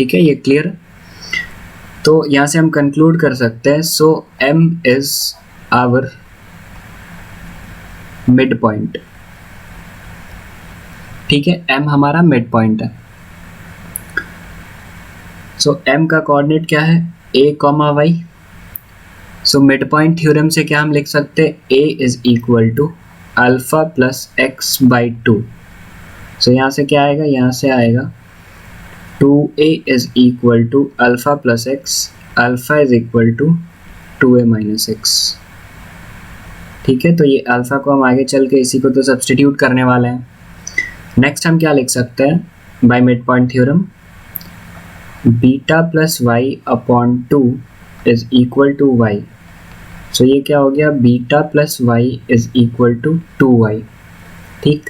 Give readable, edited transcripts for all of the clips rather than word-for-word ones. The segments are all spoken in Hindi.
ठीक है, ये क्लियर है। तो यहाँ से हम कंक्लूड कर सकते हैं, so m is our mid point. ठीक है, m हमारा मिड पॉइंट है। सो m का कोऑर्डिनेट क्या है, a, y। So mid point theorem से क्या हम लिख सकते हैं, a is equal to alpha plus x by 2। So यहाँ से क्या आएगा, यहाँ से आएगा 2a is equal to alpha plus x, alpha is equal to 2a minus x. ठीक है, तो ये अल्फा को हम आगे चल के इसी को तो सब्सटीट्यूट करने वाले हैं। नेक्स्ट हम क्या लिख सकते हैं by mid point theorem, beta plus y upon 2 is equal to y. So ये क्या हो गया, beta plus y is equal to 2y। ठीक,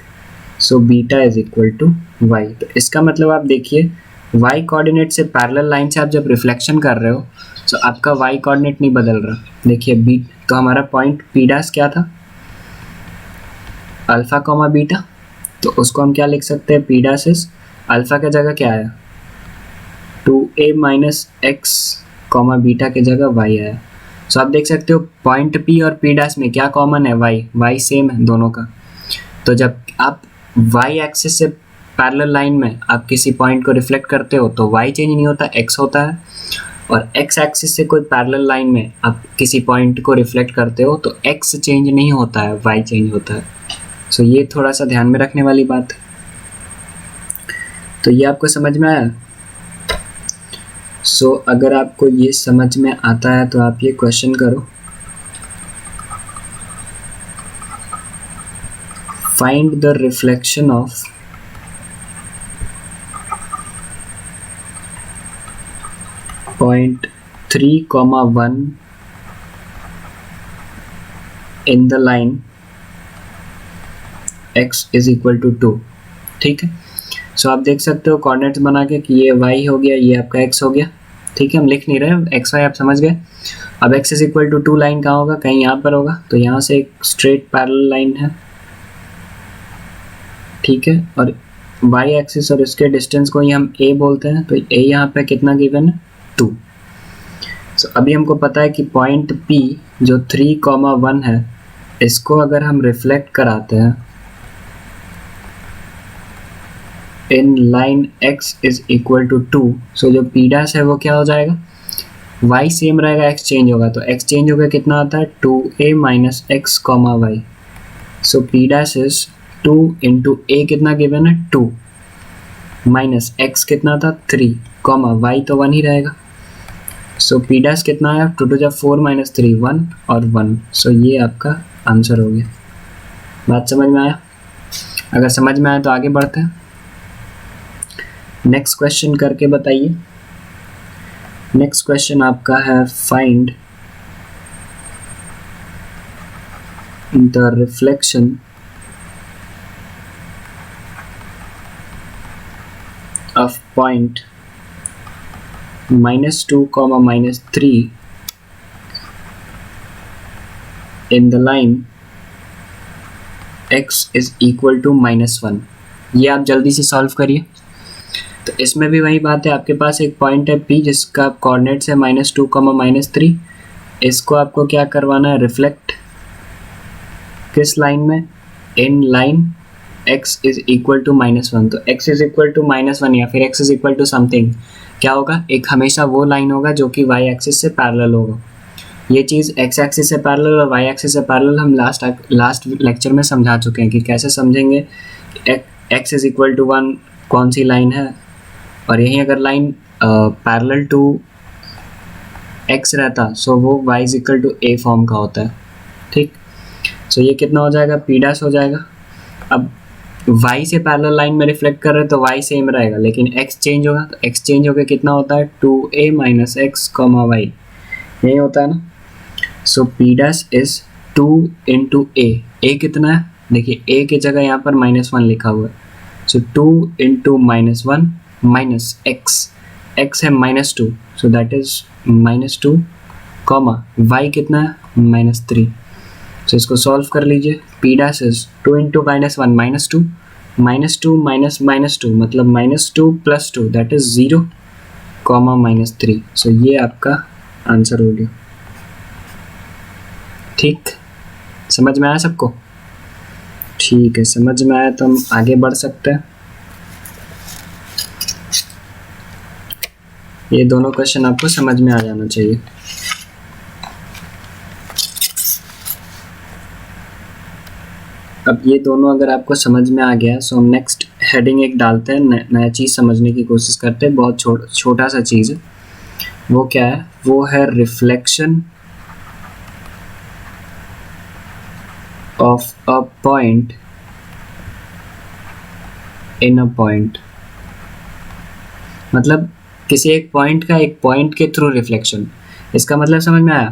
so beta is equal to y. तो इसका मतलब आप देखिए y कोऑर्डिनेट से पैरेलल लाइन से आप जब रिफ्लेक्शन कर रहे हो तो आपका y कोऑर्डिनेट नहीं बदल रहा। देखिए बी, तो हमारा पॉइंट पी डैश क्या था, अल्फा कॉमा बीटा, तो उसको हम क्या लिख सकते हैं, पी डैश इज अल्फा की जगह क्या आया 2a minus x comma beta की जगह y आया। सो आप देख सकते हो पॉइंट p और p डैश में क्या कॉमन है, y सेम है दोनों का। तो जब आप y एक्सिस से पैरेलल लाइन में आप किसी पॉइंट को रिफ्लेक्ट करते हो तो y चेंज नहीं होता, x होता है। और x एक्सिस से कोई पैरेलल लाइन में आप किसी पॉइंट को रिफ्लेक्ट करते हो तो x चेंज नहीं होता है, y चेंज होता है। सो ये थोड़ा सा ध्यान में रखने वाली बात है। तो ये आपको समझ में आया। सो अगर आपको ये समझ में आता है तो आप ये क्वेश्चन करो, find the reflection of point 3,1 in the line x is equal to 2। ठीक है, सो आप देख सकते हो कोऑर्डिनेट्स बना के कि ये y हो गया, ये आपका x हो गया। ठीक है, हम लिख नहीं रहे, x y आप समझ गए। अब x is equal to 2 line कहाँ होगा, कहीं यहाँ पर होगा। तो यहाँ से एक स्ट्रेट पैरेलल लाइन है। ठीक है, और y एक्सिस और इसके डिस्टेंस को ही हम a बोलते हैं। तो a यहाँ पे कितना गिवन है, 2। सो अभी हमको पता है कि पॉइंट p जो 3,1 है, इसको अगर हम रिफ्लेक्ट कराते हैं in line x is equal to 2, so जो p डैश है वो क्या हो जाएगा, y सेम रहेगा, x चेंज होगा। तो x चेंज होगा कितना आता है 2a minus x comma y. So p dash is 2 into a कितना गिवन है 2 माइनस x कितना था 3 कॉमा y तो 1 ही रहेगा। सो p डैश कितना आया 2 to 4 माइनस 3 1 और 1। सो ये आपका आंसर हो गया। बात समझ में आया? अगर समझ में आया तो आगे बढ़ते हैं, नेक्स्ट क्वेश्चन करके बताइए। नेक्स्ट क्वेश्चन आपका है find the reflection of point -2, -3 in the line x is equal to -1। ये आप जल्दी से सॉल्व करिए। तो इसमें भी वही बात है, आपके पास एक पॉइंट है P जिसका कोऑर्डिनेट्स है -2, -3। इसको आपको क्या करवाना है, रिफ्लेक्ट किस लाइन में, in line x is equal to -1। तो x इज इक्वल टू -1 या फिर x is equal to something क्या होगा, एक हमेशा वो लाइन होगा जो कि y एक्सिस से पैरेलल होगा। ये चीज़ x एक्सिस से पैरेलल और y एक्सिस से पैरेलल हम लास्ट लेक्चर में समझा चुके हैं कि कैसे समझेंगे। x इज इक्वल टू 1 कौन सी लाइन है, और यहीं अगर लाइन पैरेलल टू x रहता सो वो y is equal to a form का होता है। ठीक, सो ये कितना हो जाएगा, p डैश हो जाएगा। अब y से पैरेलल लाइन में रिफ्लेक्ट कर रहे हैं तो y सेम रहेगा, लेकिन x चेंज होगा। तो x चेंज होकर कितना होता है 2a minus x comma Y, यही होता है ना। सो p dash is 2 into a कितना है, देखिए a की जगह यहाँ पर -1 लिखा हुआ है। सो 2 इंटू -1 माइनस x है -2, so that is -2 comma y कितना है -3। तो इसको सॉल्व कर लीजिए। p dash is 2 into -1 -2 -2 minus -2 मतलब -2 प्लस 2 दैट इज 0। कॉमा -3। सो ये आपका आंसर हो गया। ठीक, समझ में आया सबको? ठीक है, समझ में आया तो हम आगे बढ़ सकते हैं। ये दोनों क्वेश्चन आपको समझ में आ जाना चाहिए। अब ये दोनों अगर आपको समझ में आ गया, सो हम नेक्स्ट हेडिंग एक डालते हैं, नया चीज़ समझने की कोशिश करते हैं। बहुत छोटा सा चीज़ है। वो क्या है? वो है reflection of a point in a point. मतलब किसी एक पॉइंट का एक पॉइंट के थ्रू रिफ्लेक्शन। इसका मतलब समझ में आया?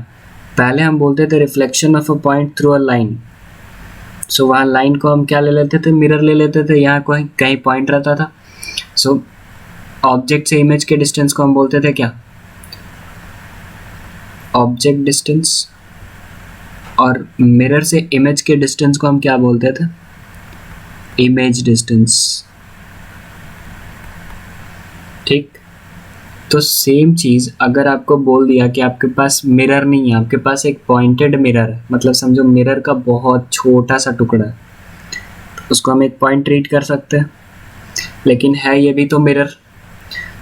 पहले हम बोलते थे reflection of a point through a line. So वहाँ लाइन को हम क्या ले लेते थे? मिरर ले लेते थे। यहाँ कोई कहीं पॉइंट रहता था। सो ऑब्जेक्ट से इमेज के डिस्टेंस को हम बोलते थे क्या? Object distance. और मिरर से इमेज के डिस्टेंस को हम क्या बोलते थे? Image distance. ठीक, तो सेम चीज़ अगर आपको बोल दिया कि आपके पास मिरर नहीं है, आपके पास एक पॉइंटेड मिरर है, मतलब समझो मिरर का बहुत छोटा सा टुकड़ा है, उसको हम एक पॉइंट ट्रीट कर सकते हैं, लेकिन है ये भी तो मिरर।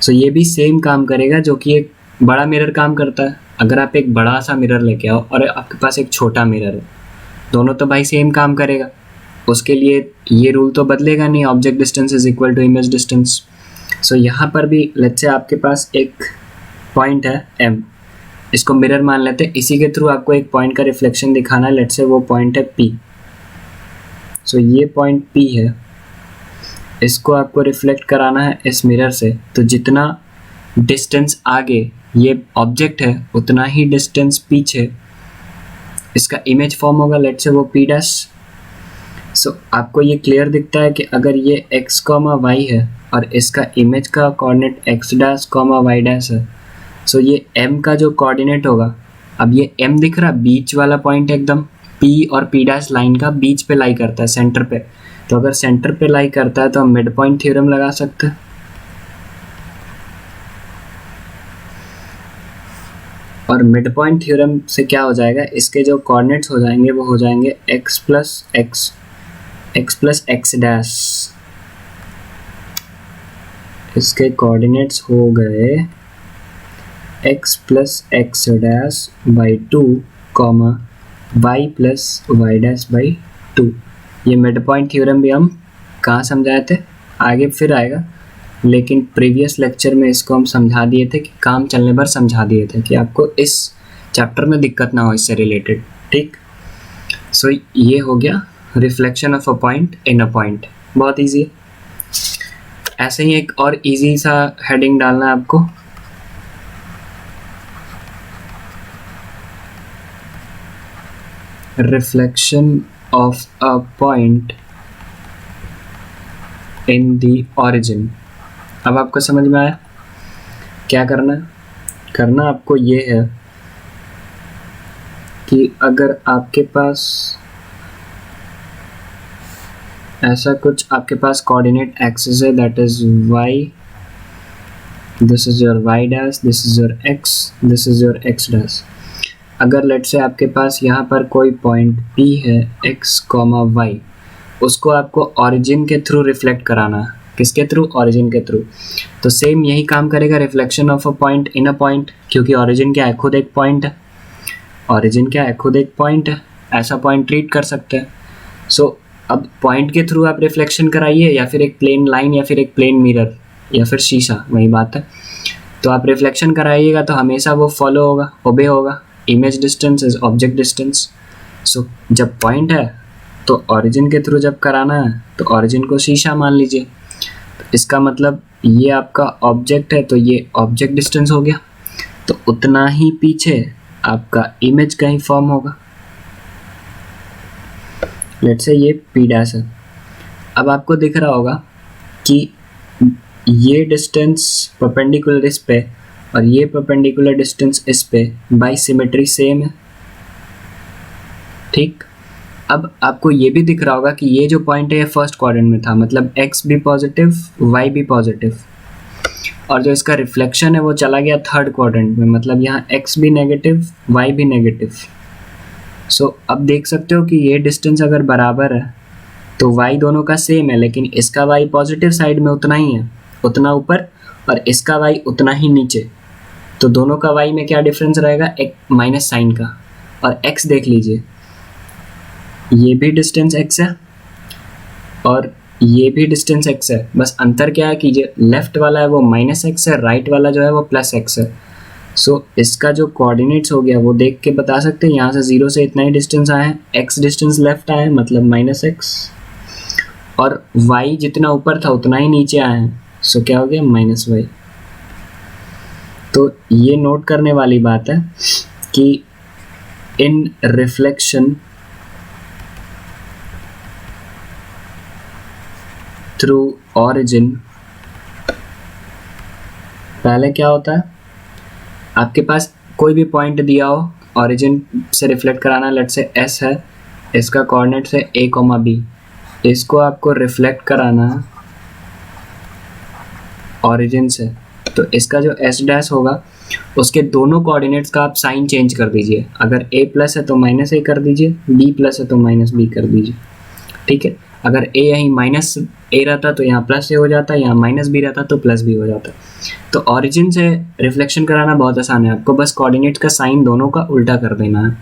सो ये भी सेम काम करेगा जो कि एक बड़ा मिरर काम करता है। अगर आप एक बड़ा सा मिरर लेके आओ और आपके पास एक छोटा मिरर है, दोनों तो भाई सेम काम करेगा। उसके लिए ये रूल तो बदलेगा नहीं, object distance is equal to image distance. So यहाँ पर भी लेट्स से आपके पास एक पॉइंट है m, इसको मिरर मान लेते हैं। इसी के थ्रू आपको एक पॉइंट का रिफ्लेक्शन दिखाना है। लेट्स से वो पॉइंट है p। सो ये पॉइंट p है, इसको आपको रिफ्लेक्ट कराना है इस मिरर से। तो जितना डिस्टेंस आगे ये ऑब्जेक्ट है, उतना ही डिस्टेंस पीछे इसका इमेज फॉर्म होगा। लेट्स से वो p डैश। सो आपको ये क्लियर दिखता है कि अगर ये x, y है और इसका इमेज का coordinate x dash, y dash है, सो ये m का जो कोऑर्डिनेट होगा, अब ये m दिख रहा बीच वाला पॉइंट, एकदम p और p डैश लाइन का बीच पे लाई करता है, सेंटर पे। तो अगर सेंटर पे लाई करता है तो हम मिड पॉइंट थ्योरम लगा सकते हैं। और मिड पॉइंट थ्योरम से क्या हो जाएगा? इसके जो कोऑर्डिनेट्स हो जाएंगे वो हो जाएंगे x प्लस x डैश। इसके कोऑर्डिनेट्स हो गए x plus x dash by 2 comma y plus y dash by 2। ये मिड पॉइंट थ्योरम भी हम कहाँ समझाए थे? आगे फिर आएगा, लेकिन प्रीवियस लेक्चर में इसको हम समझा दिए थे कि काम चलने पर समझा दिए थे कि आपको इस चैप्टर में दिक्कत ना हो इससे रिलेटेड। ठीक, सो ये हो गया reflection of a point in a point. बहुत इजी है। ऐसे ही एक और इजी सा हेडिंग डालना है आपको, reflection of a point in the origin. अब आपको समझ में आया क्या करना है? करना आपको ये है कि अगर आपके पास ऐसा कुछ आपके पास कोऑर्डिनेट एक्सिस है, that is y, this is your y dash, this is your x, this is your x dash. अगर लेट से आपके पास यहाँ पर कोई पॉइंट p है x, y, उसको आपको ओरिजिन के थ्रू रिफ्लेक्ट कराना है। किसके थ्रू? ओरिजिन के थ्रू। तो सेम यही काम करेगा reflection of a point in a point, क्योंकि ओरिजिन क्या है? खुद एक पॉइंट है। ओरिजिन क्या है? खुद एक पॉइंट है। ऐसा पॉइंट ट्रीट कर सकते हैं। सो अब पॉइंट के थ्रू आप रिफ्लेक्शन कराइए, या फिर एक प्लेन लाइन, या फिर एक प्लेन मिरर, या फिर शीशा, वही बात है। तो आप रिफ्लेक्शन कराइएगा तो हमेशा वो फॉलो होगा, ओबे होगा। Image distance is object distance. So जब पॉइंट है तो ओरिजिन के थ्रू जब कराना है तो ओरिजिन को शीशा मान लीजिए। तो इसका मतलब ये आपका ऑब्जेक्ट है, तो ये ऑब्जेक्ट डिस्टेंस हो गया। तो उतना ही पीछे आपका इमेज का ही फॉर्म होगा। लेट्स से ये p डैश है। अब आपको दिख रहा होगा कि ये डिस्टेंस परपेंडिकुलर इस पे और ये परपेंडिकुलर डिस्टेंस इस पे बाय सिमेट्री सेम है। ठीक, अब आपको ये भी दिख रहा होगा कि ये जो पॉइंट है ये फर्स्ट क्वाड्रेंट में था, मतलब x भी पॉजिटिव, y भी पॉजिटिव। और जो इसका रिफ्लेक्शन है वो चला गया थर्ड क्वाड्रेंट में, मतलब यहाँ x भी नेगेटिव y भी नेगेटिव। सो अब देख सकते हो कि ये डिस्टेंस अगर बराबर है तो y दोनों का सेम है, लेकिन इसका y पॉजिटिव साइड में उतना ही है, उतना ऊपर, और इसका y उतना ही नीचे। तो दोनों का y में क्या डिफरेंस रहेगा, एक माइनस साइन का। और x देख लीजिए, ये भी डिस्टेंस x है और ये भी डिस्टेंस x है, बस अंतर क्या है कि जो लेफ्ट वाला है वो माइनस x है, राइट वाला जो है वो प्लस x है। सो इसका जो कोऑर्डिनेट्स हो गया वो देख के बता सकते हैं, यहाँ से 0 से इतना ही डिस्टेंस आया है, x डिस्टेंस लेफ्ट आया है मतलब माइनस x, और y जितना ऊपर था उतना ही नीचे आया है, सो क्या हो गया माइनस y। तो ये नोट करने वाली बात है कि इन रिफ्लेक्शन थ्रू ऑरिजिन पहले क्या होता है, आपके पास कोई भी पॉइंट दिया हो, ऑरिजिन से रिफ्लेक्ट कराना, लेट से S है, इसका कोऑर्डिनेट्स है a, b, इसको आपको रिफ्लेक्ट कराना है ऑरिजिन से, तो इसका जो S डैश होगा उसके दोनों कोऑर्डिनेट्स का आप साइन चेंज कर दीजिए। अगर a प्लस है तो माइनस a कर दीजिए, b प्लस है तो माइनस b कर दीजिए, ठीक है। अगर a यहीं माइनस a रहता तो यहाँ प्लस a हो जाता, यहाँ माइनस b रहता तो प्लस b हो जाता। तो ऑरिजिन से रिफ्लेक्शन कराना बहुत आसान है, आपको बस कोऑर्डिनेट्स का साइन दोनों का उल्टा कर देना है।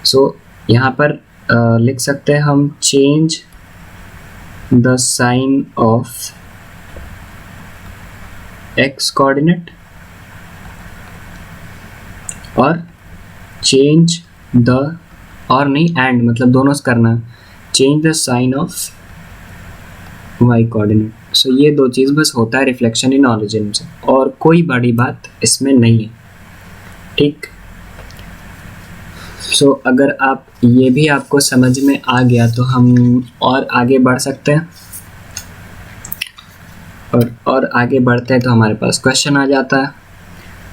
सो यहाँ पर लिख सकते हैं हम change the sign of x coordinate और चेंज द, और नहीं एंड, मतलब दोनों से करना है, change the sign of y coordinate. So ये दो चीज़ बस होता है रिफ्लेक्शन इन ऑरिजिन से, और कोई बड़ी बात इसमें नहीं है, ठीक। सो अगर आप ये भी आपको समझ में आ गया तो हम और आगे बढ़ सकते हैं, और आगे बढ़ते हैं तो हमारे पास क्वेश्चन आ जाता है।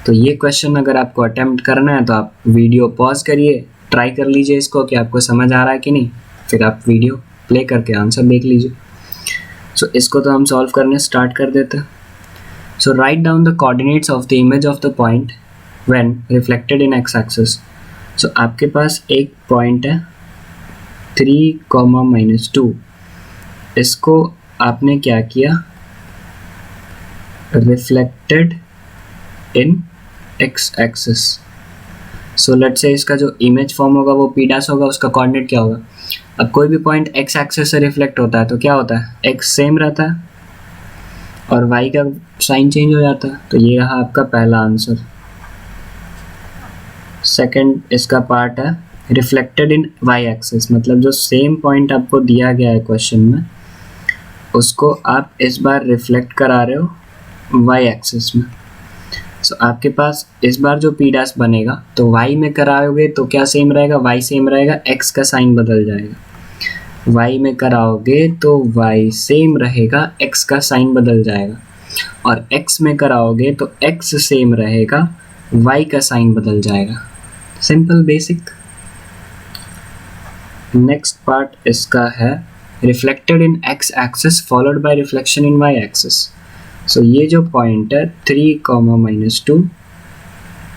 तो ये क्वेश्चन अगर आपको अटेम्प्ट करना है तो आप वीडियो पॉज करिए, ट्राई कर लीजिए इसको कि आपको समझ आ रहा है कि नहीं, फिर आप वीडियो प्ले करके आंसर देख लीजिए। सो इसको तो हम सॉल्व करने स्टार्ट कर देते हैं। So write down the coordinates of the image of the point when reflected in x axis. So आपके पास एक पॉइंट है 3, -2, इसको आपने क्या किया, reflected in x axis. So let's say इसका जो इमेज फॉर्म होगा वो p डैश होगा, उसका कोऑर्डिनेट क्या होगा। अब कोई भी पॉइंट x एक्सिस से रिफ्लेक्ट होता है तो क्या होता है, x सेम रहता है और y का साइन चेंज हो जाता है। तो ये रहा आपका पहला आंसर। सेकंड इसका पार्ट है रिफ्लेक्टेड इन y एक्सिस, मतलब जो सेम पॉइंट आपको दिया गया है क्वेश्चन में उसको आप इस बार रिफ्लेक्ट करा रहे हो y एक्सिस में। सो आपके पास इस बार जो p डैश बनेगा तो y में कराओगे तो क्या सेम रहेगा, y सेम रहेगा, x का साइन बदल जाएगा। y में कराओगे तो y सेम रहेगा, x का साइन बदल जाएगा, और x में कराओगे तो x सेम रहेगा, y का साइन बदल जाएगा। Simple basic. नेक्स्ट पार्ट इसका है reflected in x axis followed by reflection in y axis. So ये जो पॉइंट है 3, -2,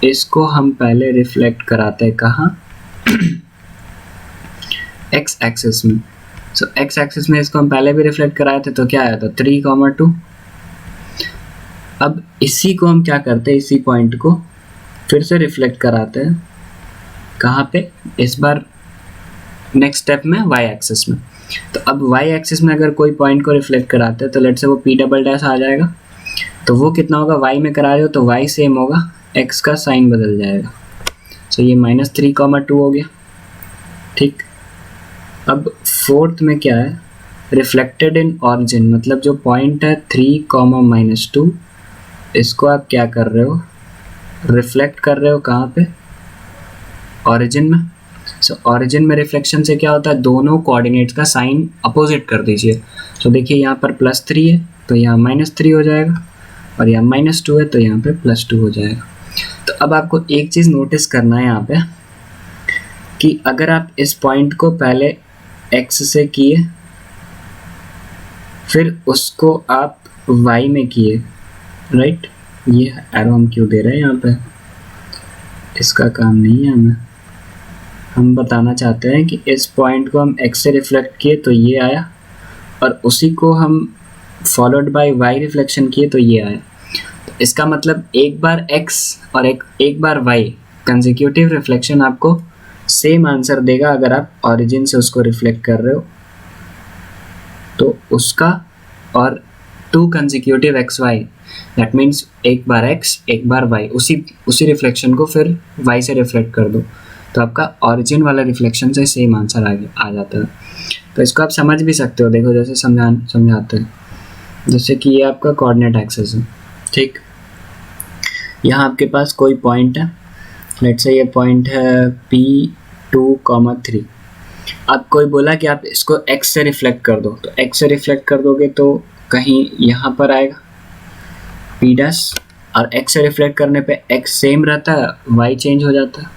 इसको हम पहले रिफ्लेक्ट कराते हैं कहाँ, x एक्सिस में। सो x एक्सिस में इसको हम पहले भी रिफ्लेक्ट कराए थे तो क्या आया था 3, 2। अब इसी को हम क्या करते हैं, इसी पॉइंट को फिर से रिफ्लेक्ट कराते हैं कहाँ पे, इस बार नेक्स्ट स्टेप में y एक्सिस में। तो अब y एक्सिस में अगर कोई पॉइंट को रिफ्लेक्ट कराते हैं तो लेट्स से वो p डबल डैश आ जाएगा, तो वो कितना होगा, y में करा रहे हो तो y सेम होगा, x का साइन बदल जाएगा। सो ये -3, 2 हो गया, ठीक। अब फोर्थ में क्या है, रिफ्लेक्टेड इन ऑरिजिन, मतलब जो पॉइंट है 3, -2, इसको आप क्या कर रहे हो, रिफ्लेक्ट कर रहे हो कहाँ पे, ऑरिजिन में। सो ऑरिजिन में रिफ्लेक्शन से क्या होता है, दोनों कोऑर्डिनेट्स का साइन अपोजिट कर दीजिए। तो देखिए यहाँ पर +3 है तो यहाँ -3 हो जाएगा, और यहाँ -2 है तो यहाँ पे +2 हो जाएगा। तो अब आपको एक चीज़ नोटिस करना है यहाँ पे कि अगर आप इस पॉइंट को पहले x से किए फिर उसको आप y में किए, राइट, ये एरो हम क्यों दे रहे हैं यहाँ पे, इसका काम नहीं है हमें। हम बताना चाहते हैं कि इस पॉइंट को हम x से रिफ्लेक्ट किए तो ये आया, और उसी को हम फॉलोड बाय y रिफ्लेक्शन किए तो ये आया। तो इसका मतलब एक बार x और एक बार y कंसेक्यूटिव रिफ्लेक्शन आपको सेम आंसर देगा अगर आप ओरिजिन से उसको रिफ्लेक्ट कर रहे हो तो उसका, और 2 consecutive x y, that means एक बार x एक बार y, उसी रिफ्लेक्शन को फिर y से रिफ्लेक्ट कर दो तो आपका ओरिजिन वाला रिफ्लेक्शन से सेम आंसर आ जाता है। तो इसको आप समझ भी सकते हो, देखो जैसे समझाते हैं। जैसे कि ये आपका कोऑर्डिनेट एक्सिस है, ठीक। यहाँ आपके पास कोई पॉइंट है, लेट्स से ये पॉइंट है P2,3। अब कोई बोला कि आप इसको x से रिफ्लेक्ट कर दो, तो x से रिफ्लेक्ट कर दोगे तो कहीं यहाँ पर आएगा P डैश, और x से रिफ्लेक्ट करने पे x सेम रहता है, y चेंज हो जाता है।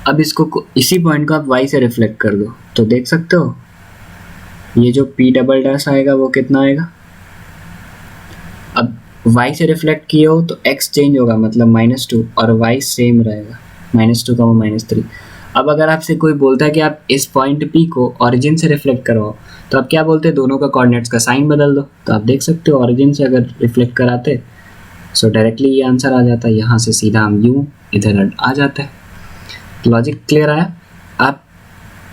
अब इसको इसी पॉइंट को आप y से रिफ्लेक्ट कर दो तो देख सकते हो ये जो P डबल डैश आएगा वो कितना आएगा। अब y से रिफ्लेक्ट किए हो तो x चेंज होगा, मतलब -2, और y सेम रहेगा -2, -3। अब अगर आपसे कोई बोलता है कि आप इस पॉइंट P को ओरिजिन से रिफ्लेक्ट करवाओ तो आप क्या बोलते हैं, दोनों का कोऑर्डिनेट्स का साइन बदल दो। तो आप देख सकते हो ओरिजिन से अगर रिफ्लेक्ट कराते सो डायरेक्टली ये आंसर आ जाता है, यहाँ से सीधा हम यूँ इधर आ जाता है। लॉजिक क्लियर आया। आप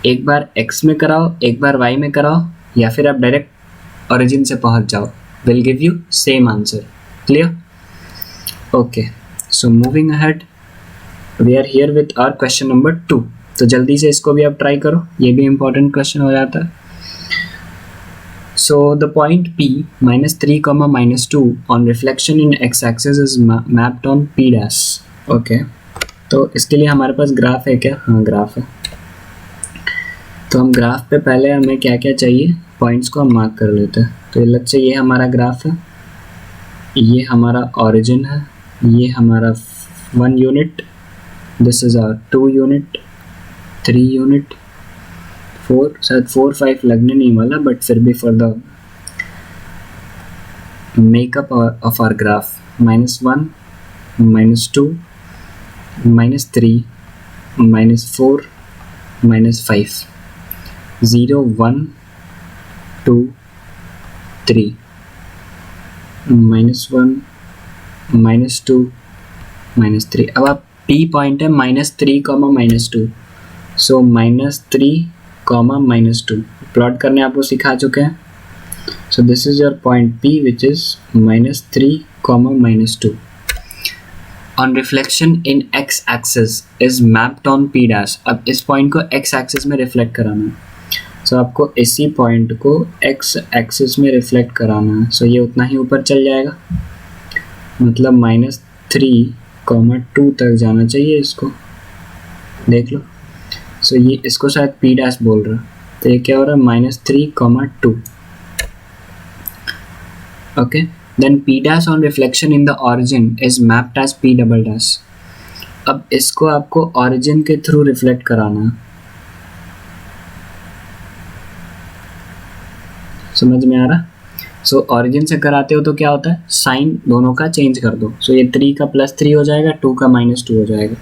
एक बार x में कराओ एक बार y में कराओ, या फिर आप डायरेक्ट ओरिजिन से पहुँच जाओ, will give you same answer. Clear? Okay, so moving ahead we are here with our question number 2। तो जल्दी से इसको भी आप ट्राई करो, ये भी इंपॉर्टेंट क्वेश्चन हो जाता है। So the point P -3, -2 on reflection in x axis is mapped on P dash. Okay, तो इसके लिए हमारे पास ग्राफ है क्या? हाँ, ग्राफ है। तो हम ग्राफ पे पहले हमें क्या क्या चाहिए, पॉइंट्स को हम मार्क कर लेते हैं। तो लेट्स से ये हमारा ग्राफ है, ये हमारा ओरिजिन है, ये हमारा 1 unit, this is our 2 unit, 3 unit, 4, शायद 4, 5 लगने नहीं वाला, बट फिर भी for the makeup of our graph -1, -2, -3, -4, -5, 0, 1, 2, 3, -1, -2, -3। अब आप P पॉइंट है -3, -2, सो -3, -2 प्लॉट करने आपको सिखा चुके हैं। So this is your point P which is -3, -2 on reflection in x axis is mapped on P dash. अब इस पॉइंट को x एक्सिस में रिफ्लेक्ट कराना है, सो आपको इसी पॉइंट को x एक्सिस में रिफ्लेक्ट कराना है। सो ये उतना ही ऊपर चल जाएगा, मतलब -3, 2 तक जाना चाहिए, इसको देख लो। सो ये इसको शायद P डैश बोल रहा है, तो ये क्या हो रहा है, -3, 2। Okay, then P dash on reflection in the origin is mapped as P double dash. अब इसको आपको ऑरिजिन के थ्रू रिफ्लेक्ट कराना है, समझ में आ रहा? सो ऑरिजिन से कराते हो तो क्या होता है, साइन दोनों का चेंज कर दो। सो ये 3 का +3 हो जाएगा, 2 का -2 हो जाएगा।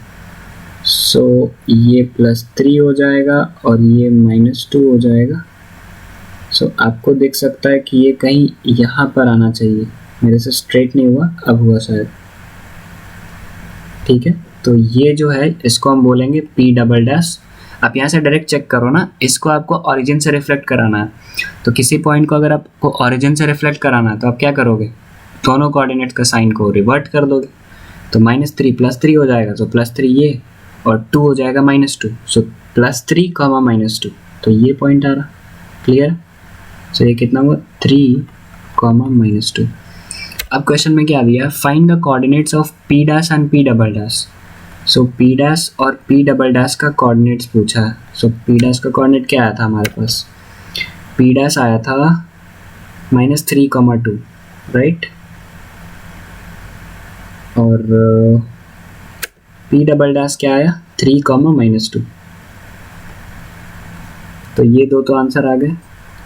सो ये +3 हो जाएगा और ये -2 हो जाएगा। सो आपको दिख सकता है कि ये कहीं यहाँ पर आना चाहिए, मेरे से स्ट्रेट नहीं हुआ, अब हुआ शायद। ठीक है, तो ये जो है इसको हम बोलेंगे P डबल डैश। आप यहाँ से डायरेक्ट चेक करो ना, इसको आपको ओरिजिन से रिफ्लेक्ट कराना है। तो किसी पॉइंट को अगर आपको ओरिजिन से रिफ्लेक्ट कराना है तो आप क्या करोगे, दोनों कोऑर्डिनेट का साइन को रिवर्ट कर दोगे। तो -3 +3 हो जाएगा, तो +3 ये, और 2 हो जाएगा -2, सो +3, -2, तो ये पॉइंट आ रहा। क्लियर? सो ये कितना हुआ, 3, -2। अब क्वेश्चन में क्या दिया, find the coordinates of P dash and P double dash. So P dash और P डबल डैश का कोऑर्डिनेट्स पूछा है। सो P डैश का कोऑर्डिनेट क्या आया था हमारे पास, P डैश आया था -3, 2, राइट, और P डबल डैश क्या आया, 3, -2। तो ये दो तो आंसर आ गए।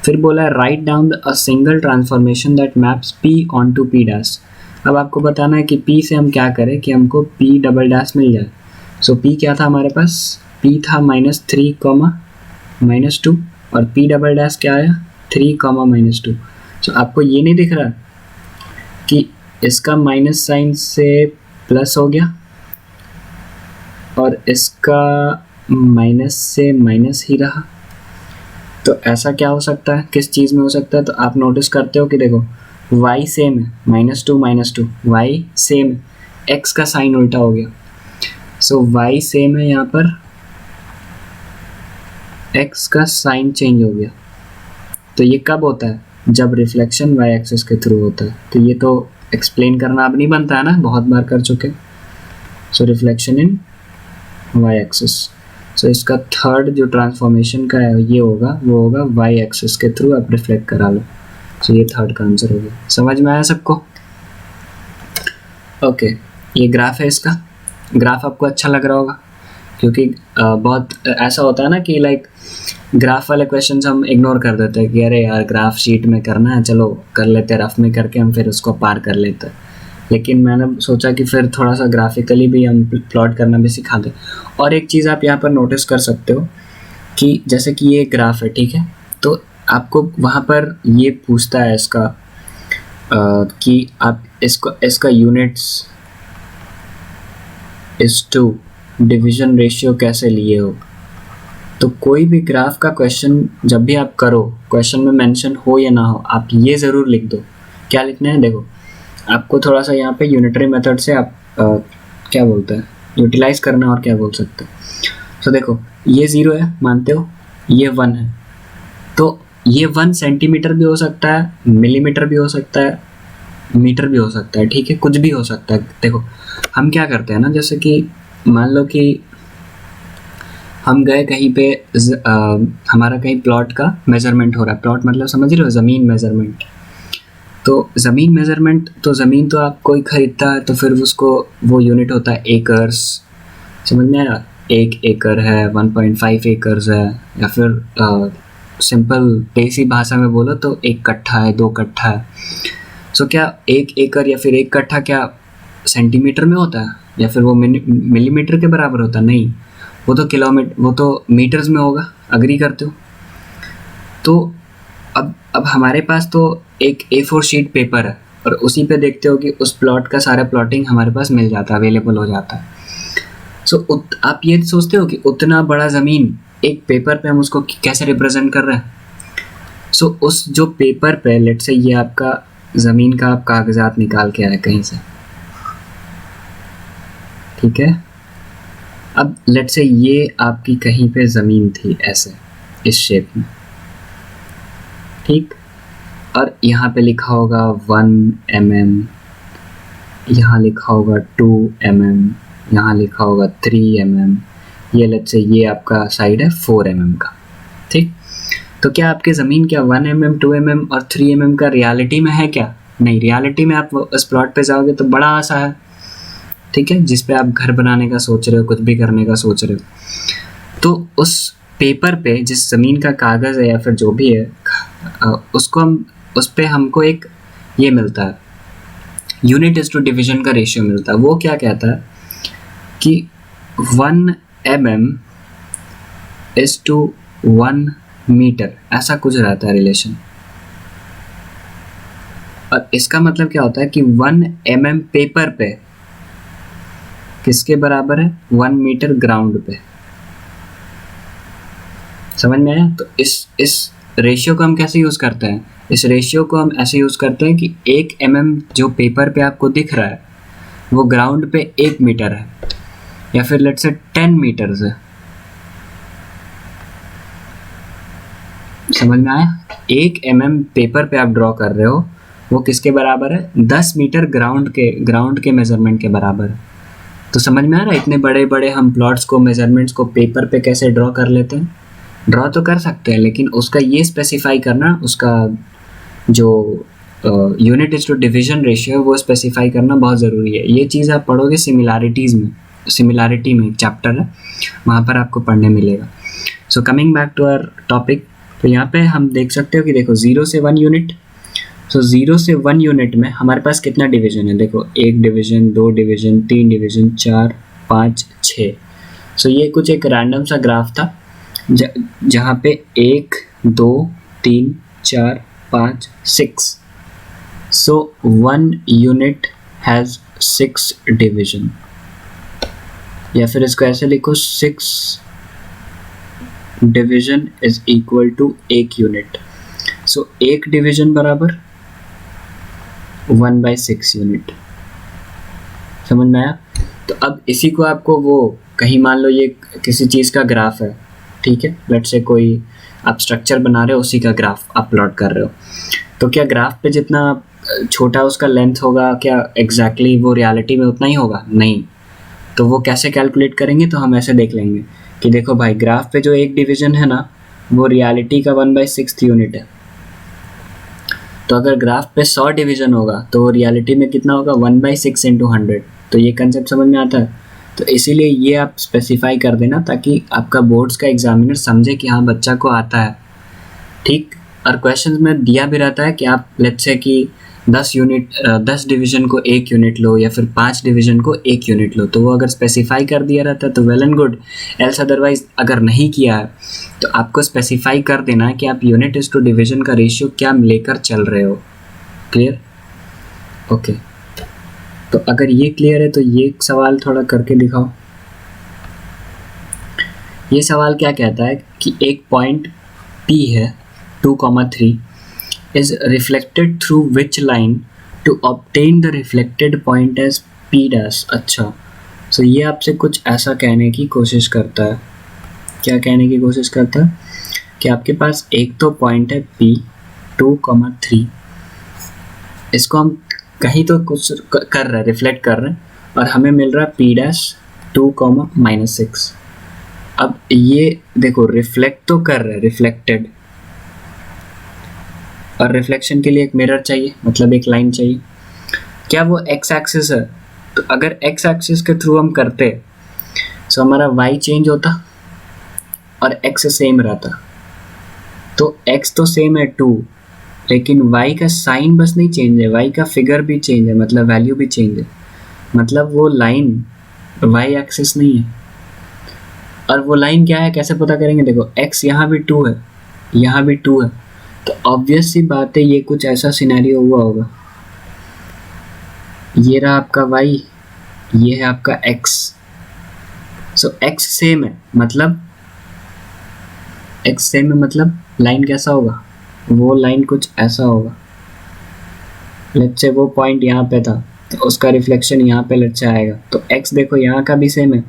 फिर बोला है right down a single transformation that maps P onto P dash. अब आपको बताना है कि P से हम क्या करें कि हमको P डबल डैश मिल जाए। सो P क्या था हमारे पास, P था -3, -2 और P डबल डैश क्या आया 3, -2। सो आपको ये नहीं दिख रहा कि इसका माइनस साइन से प्लस हो गया और इसका माइनस से माइनस ही रहा। तो ऐसा क्या हो सकता है, किस चीज़ में हो सकता है? तो आप नोटिस करते हो कि देखो y सेम है, -2 y सेम है, x का साइन उल्टा हो गया। सो y सेम है, यहाँ पर x का साइन चेंज हो गया। तो ये कब होता है, जब रिफ्लेक्शन y एक्सिस के थ्रू होता है। तो ये तो एक्सप्लेन करना अब नहीं बनता है ना, बहुत बार कर चुके। सो रिफ्लेक्शन इन y एक्सिस। सो इसका थर्ड जो ट्रांसफॉर्मेशन का है ये होगा, वो होगा y एक्सिस के थ्रू आप रिफ्लेक्ट करा लो। सो ये थर्ड का आंसर हो गया। समझ में आया सबको? ओके, ये ग्राफ है, इसका ग्राफ आपको अच्छा लग रहा होगा क्योंकि बहुत ऐसा होता है ना कि लाइक ग्राफ वाले क्वेश्चंस हम इग्नोर कर देते हैं कि अरे यार ग्राफ शीट में करना है, चलो कर लेते हैं, रफ में करके हम फिर उसको पार कर लेते हैं। लेकिन मैंने सोचा कि फिर थोड़ा सा ग्राफिकली भी हम प्लॉट करना भी सिखा दें। और एक चीज़ आप यहाँ पर नोटिस कर सकते हो कि जैसे कि ये ग्राफ है, ठीक है, तो आपको वहाँ पर ये पूछता है इसका कि आप इसका यूनिट्स इस टू डिवीजन रेशियो कैसे लिए हो। तो कोई भी ग्राफ का क्वेश्चन जब भी आप करो, क्वेश्चन में मेंशन हो या ना हो, आप ये ज़रूर लिख दो। क्या लिखना है, देखो आपको थोड़ा सा यहाँ पे यूनिटरी मेथड से आप क्या बोलते हैं, यूटिलाइज करना, और क्या बोल सकते हैं। तो देखो ये 0 है, मानते हो, ये 1 है, तो ये 1 सेंटीमीटर भी हो सकता है, मिलीमीटर भी हो सकता है, मीटर भी हो सकता है, ठीक है, कुछ भी हो सकता है। देखो हम क्या करते हैं ना, जैसे कि मान लो कि हम गए कहीं पे, हमारा कहीं प्लॉट का मेजरमेंट हो रहा है। प्लॉट मतलब समझ रहे हो, ज़मीन मेजरमेंट। तो ज़मीन मेजरमेंट, तो ज़मीन तो आप कोई ख़रीदता है तो फिर उसको वो यूनिट होता है एकर्स। समझ में आया? 1 एकड़ है, 1.5 एकर्स है, या फिर सिंपल देसी भाषा में बोलो तो 1 कट्ठा है, 2 कट्ठा है। सो क्या 1 एकड़ या फिर 1 कट्ठा क्या सेंटीमीटर में होता है या फिर वो मिलीमीटर के बराबर होता है? नहीं, वो तो किलोमीटर, वो तो मीटर्स में होगा। अग्री करते हो? तो अब हमारे पास तो एक A4 शीट पेपर है और उसी पे देखते हो कि उस प्लॉट का सारा प्लॉटिंग हमारे पास मिल जाता है, अवेलेबल हो जाता है। सो आप ये सोचते हो कि उतना बड़ा ज़मीन एक पेपर पे हम उसको कैसे रिप्रेजेंट कर रहे हैं। सो उस जो पेपर पे, लेट से ये आपका ज़मीन का आप कागजात निकाल के आए कहीं से, ठीक है। अब लेट से ये आपकी कहीं पे ज़मीन थी ऐसे इस शेप में, ठीक, और यहाँ पे लिखा होगा 1 mm, यहाँ लिखा होगा 2 mm, यहाँ लिखा होगा 3 mm, ये लेट से ये आपका साइड है 4 mm का, ठीक। तो क्या आपकी ज़मीन क्या 1 mm, 2 mm और 3 mm का रियलिटी में है क्या? नहीं, रियलिटी में आप उस प्लॉट पे जाओगे तो बड़ा सा है, ठीक है, जिस पे आप घर बनाने का सोच रहे हो, कुछ भी करने का सोच रहे हो। तो उस पेपर पे जिस ज़मीन का कागज़ है या फिर जो भी है, उसको हम, उस पे हमको एक ये मिलता है, यूनिट इज टू डिवीजन का रेशियो मिलता है। वो क्या कहता है कि 1 mm इज टू 1 मीटर, ऐसा कुछ रहता है रिलेशन। और इसका मतलब क्या होता है कि 1 mm पेपर पे किसके बराबर है? 1 मीटर ग्राउंड पे। समझ में आया? तो इस रेशियो को हम कैसे यूज़ करते हैं? इस रेशियो को हम ऐसे यूज़ करते हैं कि 1 mm जो पेपर पे आपको दिख रहा है वो ग्राउंड पे 1 मीटर है, या फिर लेट्स से 10 मीटर्स है। समझ में आया? 1 mm पेपर पे आप ड्रॉ कर रहे हो, वो किसके बराबर है? 10 मीटर ग्राउंड के मेजरमेंट के बराबर है। तो समझ में आ रहा है? इतने बड़े बड़े हम प्लॉट्स को, मेजरमेंट्स को पेपर पे कैसे ड्रॉ कर लेते हैं। ड्रॉ तो कर सकते हैं, लेकिन उसका ये स्पेसिफाई करना, उसका जो unit is to division ratio वो स्पेसिफाई करना बहुत ज़रूरी है। ये चीज़ आप पढ़ोगे सिमिलैरिटी में एक चैप्टर है, वहाँ पर आपको पढ़ने मिलेगा। So coming back to our topic, तो यहाँ पे हम देख सकते हो कि देखो 0 से 1 यूनिट, सो 0 से 1 यूनिट में हमारे पास कितना डिवीजन है, देखो 1 डिवीजन, 2 डिवीजन, 3 डिवीजन, 4, 5, 6। सो ये कुछ एक रैंडम सा ग्राफ था जहाँ पे 1, 2, 3, 4, 5, 6। सो 1 यूनिट हैज़ 6 डिवीजन, या फिर इसको ऐसे लिखो 6 division is equal to 1 unit. So 1 division बराबर 1/6 यूनिट। समझ में आया? तो अब इसी को आपको वो कहीं मान लो ये किसी चीज़ का ग्राफ है, ठीक है, लेट्स से कोई आप स्ट्रक्चर बना रहे हो, उसी का ग्राफ अपलोड कर रहे हो, तो क्या ग्राफ पे जितना छोटा उसका लेंथ होगा क्या एग्जैक्टली वो रियलिटी में उतना ही होगा? नहीं। तो वो कैसे कैलकुलेट करेंगे? तो हम ऐसे देख लेंगे कि देखो भाई ग्राफ पे जो 1 डिवीजन है ना वो रियलिटी का 1/6 यूनिट है। तो अगर ग्राफ पे 100 डिवीजन होगा तो वो रियलिटी में कितना होगा? 1/6 × 100। तो ये कंसेप्ट समझ में आता है? तो इसीलिए ये आप स्पेसिफाई कर देना ताकि आपका बोर्ड्स का एग्जामिनर समझे कि हाँ बच्चा को आता है, ठीक। और क्वेश्चन में दिया भी रहता है कि आप लेट्स से कि 10 डिवीजन को 1 यूनिट लो या फिर 5 डिवीजन को 1 यूनिट लो, तो वो अगर स्पेसिफाई कर दिया रहता है तो well and good, else otherwise अगर नहीं किया है तो आपको स्पेसिफाई कर देना है कि आप यूनिट इज टू डिवीजन का रेशियो क्या लेकर चल रहे हो। क्लियर? ओके। तो अगर ये क्लियर है तो ये सवाल थोड़ा करके दिखाओ। ये सवाल क्या कहता है कि एक पॉइंट P है 2,3 is reflected through which line to obtain the reflected point as P dash। अच्छा, so ये आपसे कुछ ऐसा कहने की कोशिश करता है। क्या कहने की कोशिश करता है? कि आपके पास एक तो पॉइंट है P 2,3, इसको हम कहीं तो कुछ कर रहे हैं, रिफ्लेक्ट कर रहे हैं, और हमें मिल रहा है P dash 2,-6। अब ये देखो रिफ्लेक्ट तो कर रहा है, रिफ्लेक्टेड, और रिफ्लेक्शन के लिए एक मिरर चाहिए, मतलब एक लाइन चाहिए। क्या वो एक्स एक्सिस है? तो अगर एक्स एक्सिस के थ्रू हम करते तो हमारा वाई चेंज होता और एक्स सेम रहता। तो एक्स तो सेम है 2, लेकिन वाई का साइन बस नहीं चेंज है, वाई का फिगर भी चेंज है, मतलब वैल्यू भी चेंज है, मतलब वो लाइन वाई एक्सिस नहीं है। और वो लाइन क्या है कैसे पता करेंगे? देखो एक्स यहाँ भी 2 है, यहाँ भी 2 है, तो ऑब्वियस सी बात है ये कुछ ऐसा सिनेरियो हुआ होगा। ये रहा आपका y, ये है आपका x। सो x सेम है, मतलब x सेम है मतलब लाइन कैसा होगा? वो लाइन कुछ ऐसा होगा। लेट्स से वो पॉइंट यहाँ पे था तो उसका रिफ्लेक्शन यहाँ पे लेट्स से आएगा, तो x देखो यहाँ का भी सेम है,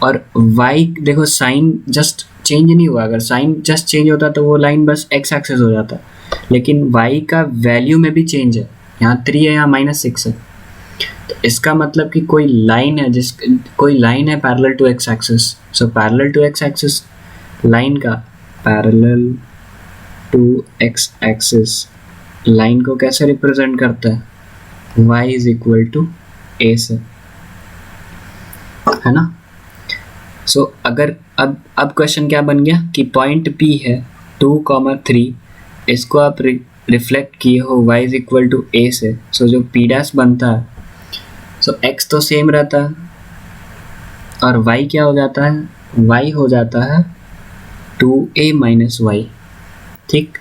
और y देखो साइन जस्ट चेंज नहीं हुआ। अगर साइन जस्ट चेंज होता तो वो लाइन बस x एक्सेस हो जाता, लेकिन y का वैल्यू में भी चेंज है, यहाँ 3 है, यहाँ -6 है। तो इसका मतलब कि कोई लाइन है parallel to x axis. So parallel to x axis line का parallel to x axis line को कैसे रिप्रेजेंट करता है? y = a से, है ना? सो अगर अब क्वेश्चन क्या बन गया कि पॉइंट P है 2,3, इसको आप रिफ्लेक्ट किए हो y = a से। सो जो P डैश बनता है, सो x तो सेम रहता है और y क्या हो जाता है? y हो जाता है 2a - y, ठीक।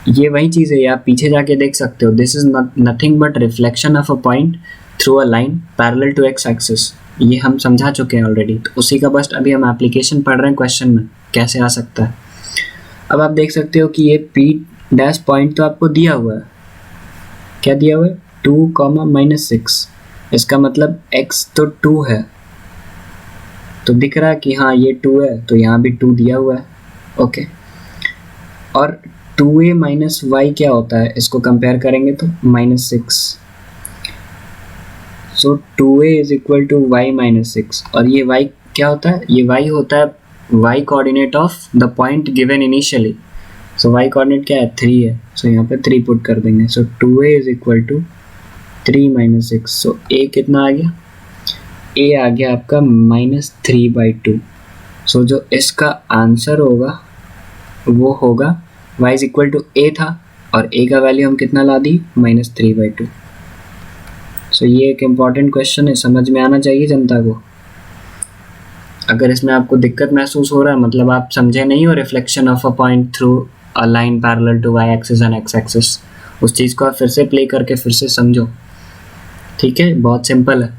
ये वही चीज़ है, आप पीछे जाके देख सकते हो। This is nothing but reflection of a point through a line parallel to x axis. ये हम समझा चुके हैं ऑलरेडी, तो उसी का बस अभी हम एप्लीकेशन पढ़ रहे हैं क्वेश्चन में कैसे आ सकता है। अब आप देख सकते हो कि ये P डैश पॉइंट तो आपको दिया हुआ है, क्या दिया हुआ है? 2,-6। इसका मतलब x तो 2 है, तो दिख रहा है कि हाँ ये 2 है, तो यहाँ भी 2 दिया हुआ है, ओके। और 2a - y क्या होता है? इसको कंपेयर करेंगे तो -6। सो 2a = y - 6, और ये y क्या होता है? ये y होता है y coordinate of the point given initially. So y coordinate क्या है? 3 है, सो यहाँ पे 3 पुट कर देंगे। सो 2a = 3 - 6। सो a कितना आ गया? a आ गया आपका -3/2। सो जो इसका आंसर होगा वो होगा y = a था, और a का वैल्यू हम कितना ला दी, -3/2। सो ये एक इम्पॉर्टेंट क्वेश्चन है, समझ में आना चाहिए जनता को। अगर इसमें आपको दिक्कत महसूस हो रहा है मतलब आप समझे नहीं हो reflection of a point through a line parallel to y axis and x axis, उस चीज़ को आप फिर से प्ले करके फिर से समझो, ठीक है, बहुत सिंपल है।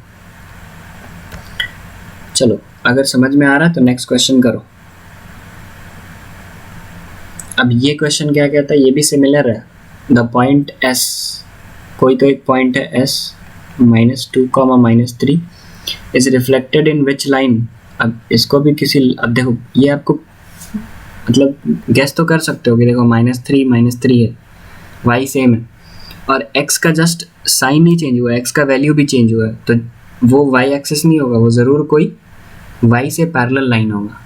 चलो अगर समझ में आ रहा है तो नेक्स्ट क्वेश्चन करो। अब ये क्वेश्चन क्या कहता है, ये भी सिमिलर है। द पॉइंट s, कोई तो एक पॉइंट है s -2, -3 is reflected in which line. अब इसको भी किसी, अब देखो ये आपको मतलब गेस तो कर सकते हो कि देखो -3 है, y सेम है और x का जस्ट साइन ही चेंज हुआ है, x का वैल्यू भी चेंज हुआ है, तो वो y एक्सिस नहीं होगा, वो ज़रूर कोई y से पैरेलल लाइन होगा।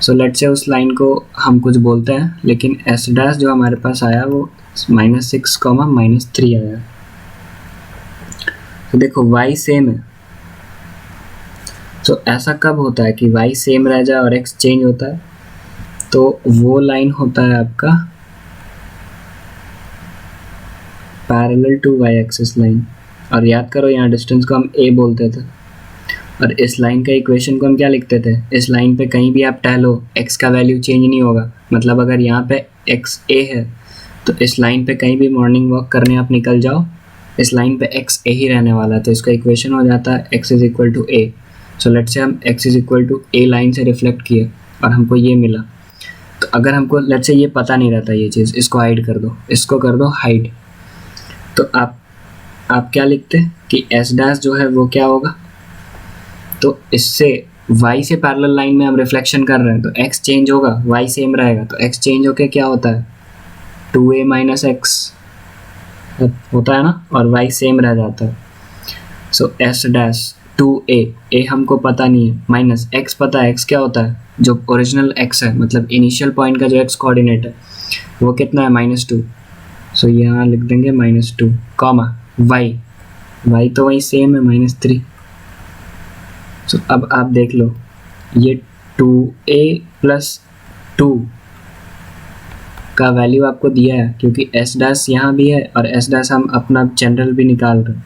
सो लेट्स से उस लाइन को हम कुछ बोलते हैं, लेकिन s डैश जो हमारे पास आया वो -6, -3 आया। तो देखो y सेम है, तो ऐसा कब होता है कि y सेम रह जाए और x चेंज होता है, तो वो लाइन होता है आपका parallel to y axis line. और याद करो यहाँ डिस्टेंस को हम a बोलते थे और इस लाइन का इक्वेशन को हम क्या लिखते थे, इस लाइन पे कहीं भी आप टहलो x का वैल्यू चेंज नहीं होगा। मतलब अगर यहाँ पे x a है तो इस लाइन पे कहीं भी मॉर्निंग वॉक करने आप निकल जाओ, इस लाइन पे x a ही रहने वाला है, तो इसका इक्वेशन हो जाता है x = a। So let's say हम x = a लाइन से रिफ्लेक्ट किए और हमको ये मिला। तो अगर हमको लेट्स से ये पता नहीं रहता ये चीज़, इसको हाइड कर दो, इसको कर दो हाइड, तो आप क्या लिखते हैं कि s डैश जो है वो क्या होगा, तो इससे y से पैरेलल लाइन में हम रिफ्लेक्शन कर रहे हैं तो x चेंज होगा, y सेम रहेगा, तो x चेंज होके क्या होता है 2a - x होता है ना, और y सेम रह जाता है। सो s डैश 2a, a हमको पता नहीं है, माइनस x पता है, x क्या होता है, जो ओरिजिनल x है मतलब इनिशियल पॉइंट का जो x कोऑर्डिनेट है वो कितना है -2। सो यहाँ लिख देंगे -2, y तो वही सेम है -3। सो अब आप देख लो ये 2a + 2 का वैल्यू आपको दिया है, क्योंकि s डैश यहाँ भी है और s डैश हम अपना जनरल भी निकाल रहे हैं।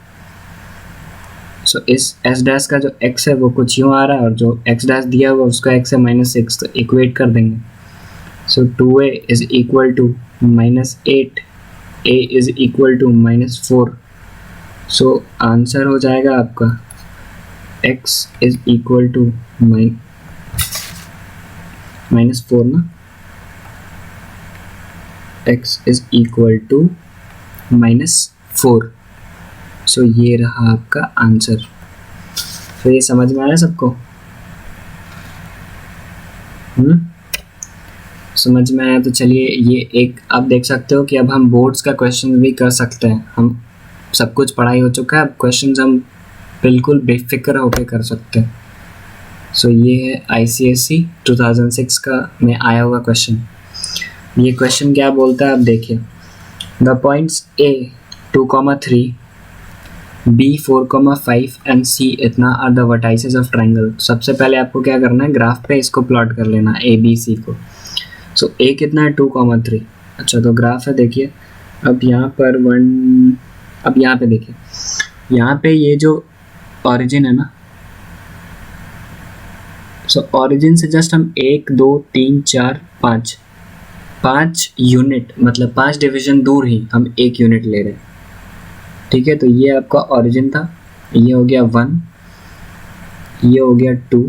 सो इस s डैश का जो x है वो कुछ यूँ आ रहा है और जो x डैश दिया हुआ उसका x है -6, तो इक्वेट कर देंगे। सो 2a = -8, a = -4। सो आंसर हो जाएगा आपका x = -4 ना, x = -4। सो ये रहा आपका आंसर। तो ये समझ में आया सबको? समझ में आया तो चलिए ये एक आप देख सकते हो कि अब हम बोर्ड्स का क्वेश्चन भी कर सकते हैं। हम सब कुछ पढ़ाई हो चुका है, अब क्वेश्चंस हम बिल्कुल बेफिक्र होकर कर सकते हैं। सो ये है ICSE 2006 का में आया हुआ क्वेश्चन। ये क्वेश्चन क्या बोलता है आप देखिए, the points A 2,3, B 4,5 and C इतना are the vertices of triangle. सबसे पहले आपको क्या करना है, ग्राफ पे इसको प्लॉट कर लेना ABC को। सो A कितना है 2,3। अच्छा तो ग्राफ है देखिए, अब यहाँ पर अब यहाँ पे देखिए, यहाँ पे ये जो ऑरिजिन है ना, सो ऑरिजिन से जस्ट हम 1 2 3 4 5 यूनिट मतलब 5 डिवीजन दूर ही हम 1 यूनिट ले रहे हैं, ठीक है। तो ये आपका ऑरिजिन था, ये हो गया 1, ये हो गया 2,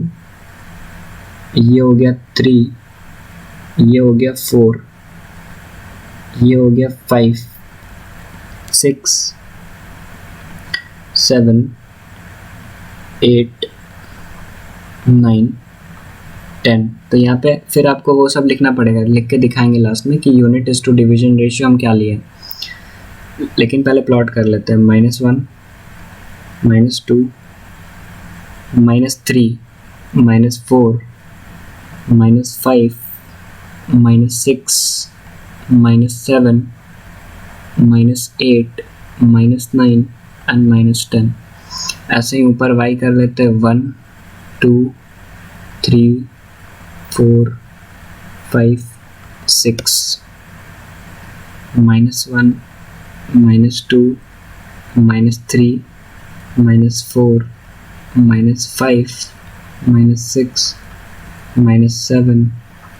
ये हो गया 3, ये हो गया 4, ये हो गया 5 6 7 8 9 10। तो यहाँ पे फिर आपको वो सब लिखना पड़ेगा, लिख के दिखाएंगे लास्ट में कि unit is to division ratio हम क्या लिए, लेकिन पहले प्लॉट कर लेते हैं। -1 -2 -3 -4 -5 -6 -7 -8 -9 एंड -10। ऐसे ही ऊपर y कर लेते हैं 1 2 3 4 5 6 -1, -2, -3, -4, -5, -6, -7,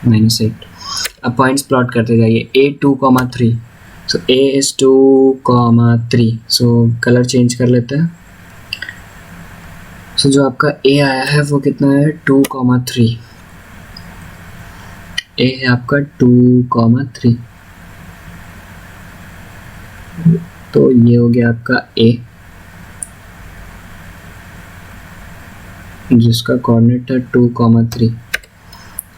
-8। अब पॉइंट्स प्लॉट करते जाइए। A 2,3, so A is 2,3, so colour change कर लेते हैं। सो जो आपका A आया है वो कितना है, 2,3। A है आपका 2,3, तो ये हो गया आपका A, जिसका कोऑर्डिनेट है 2,3।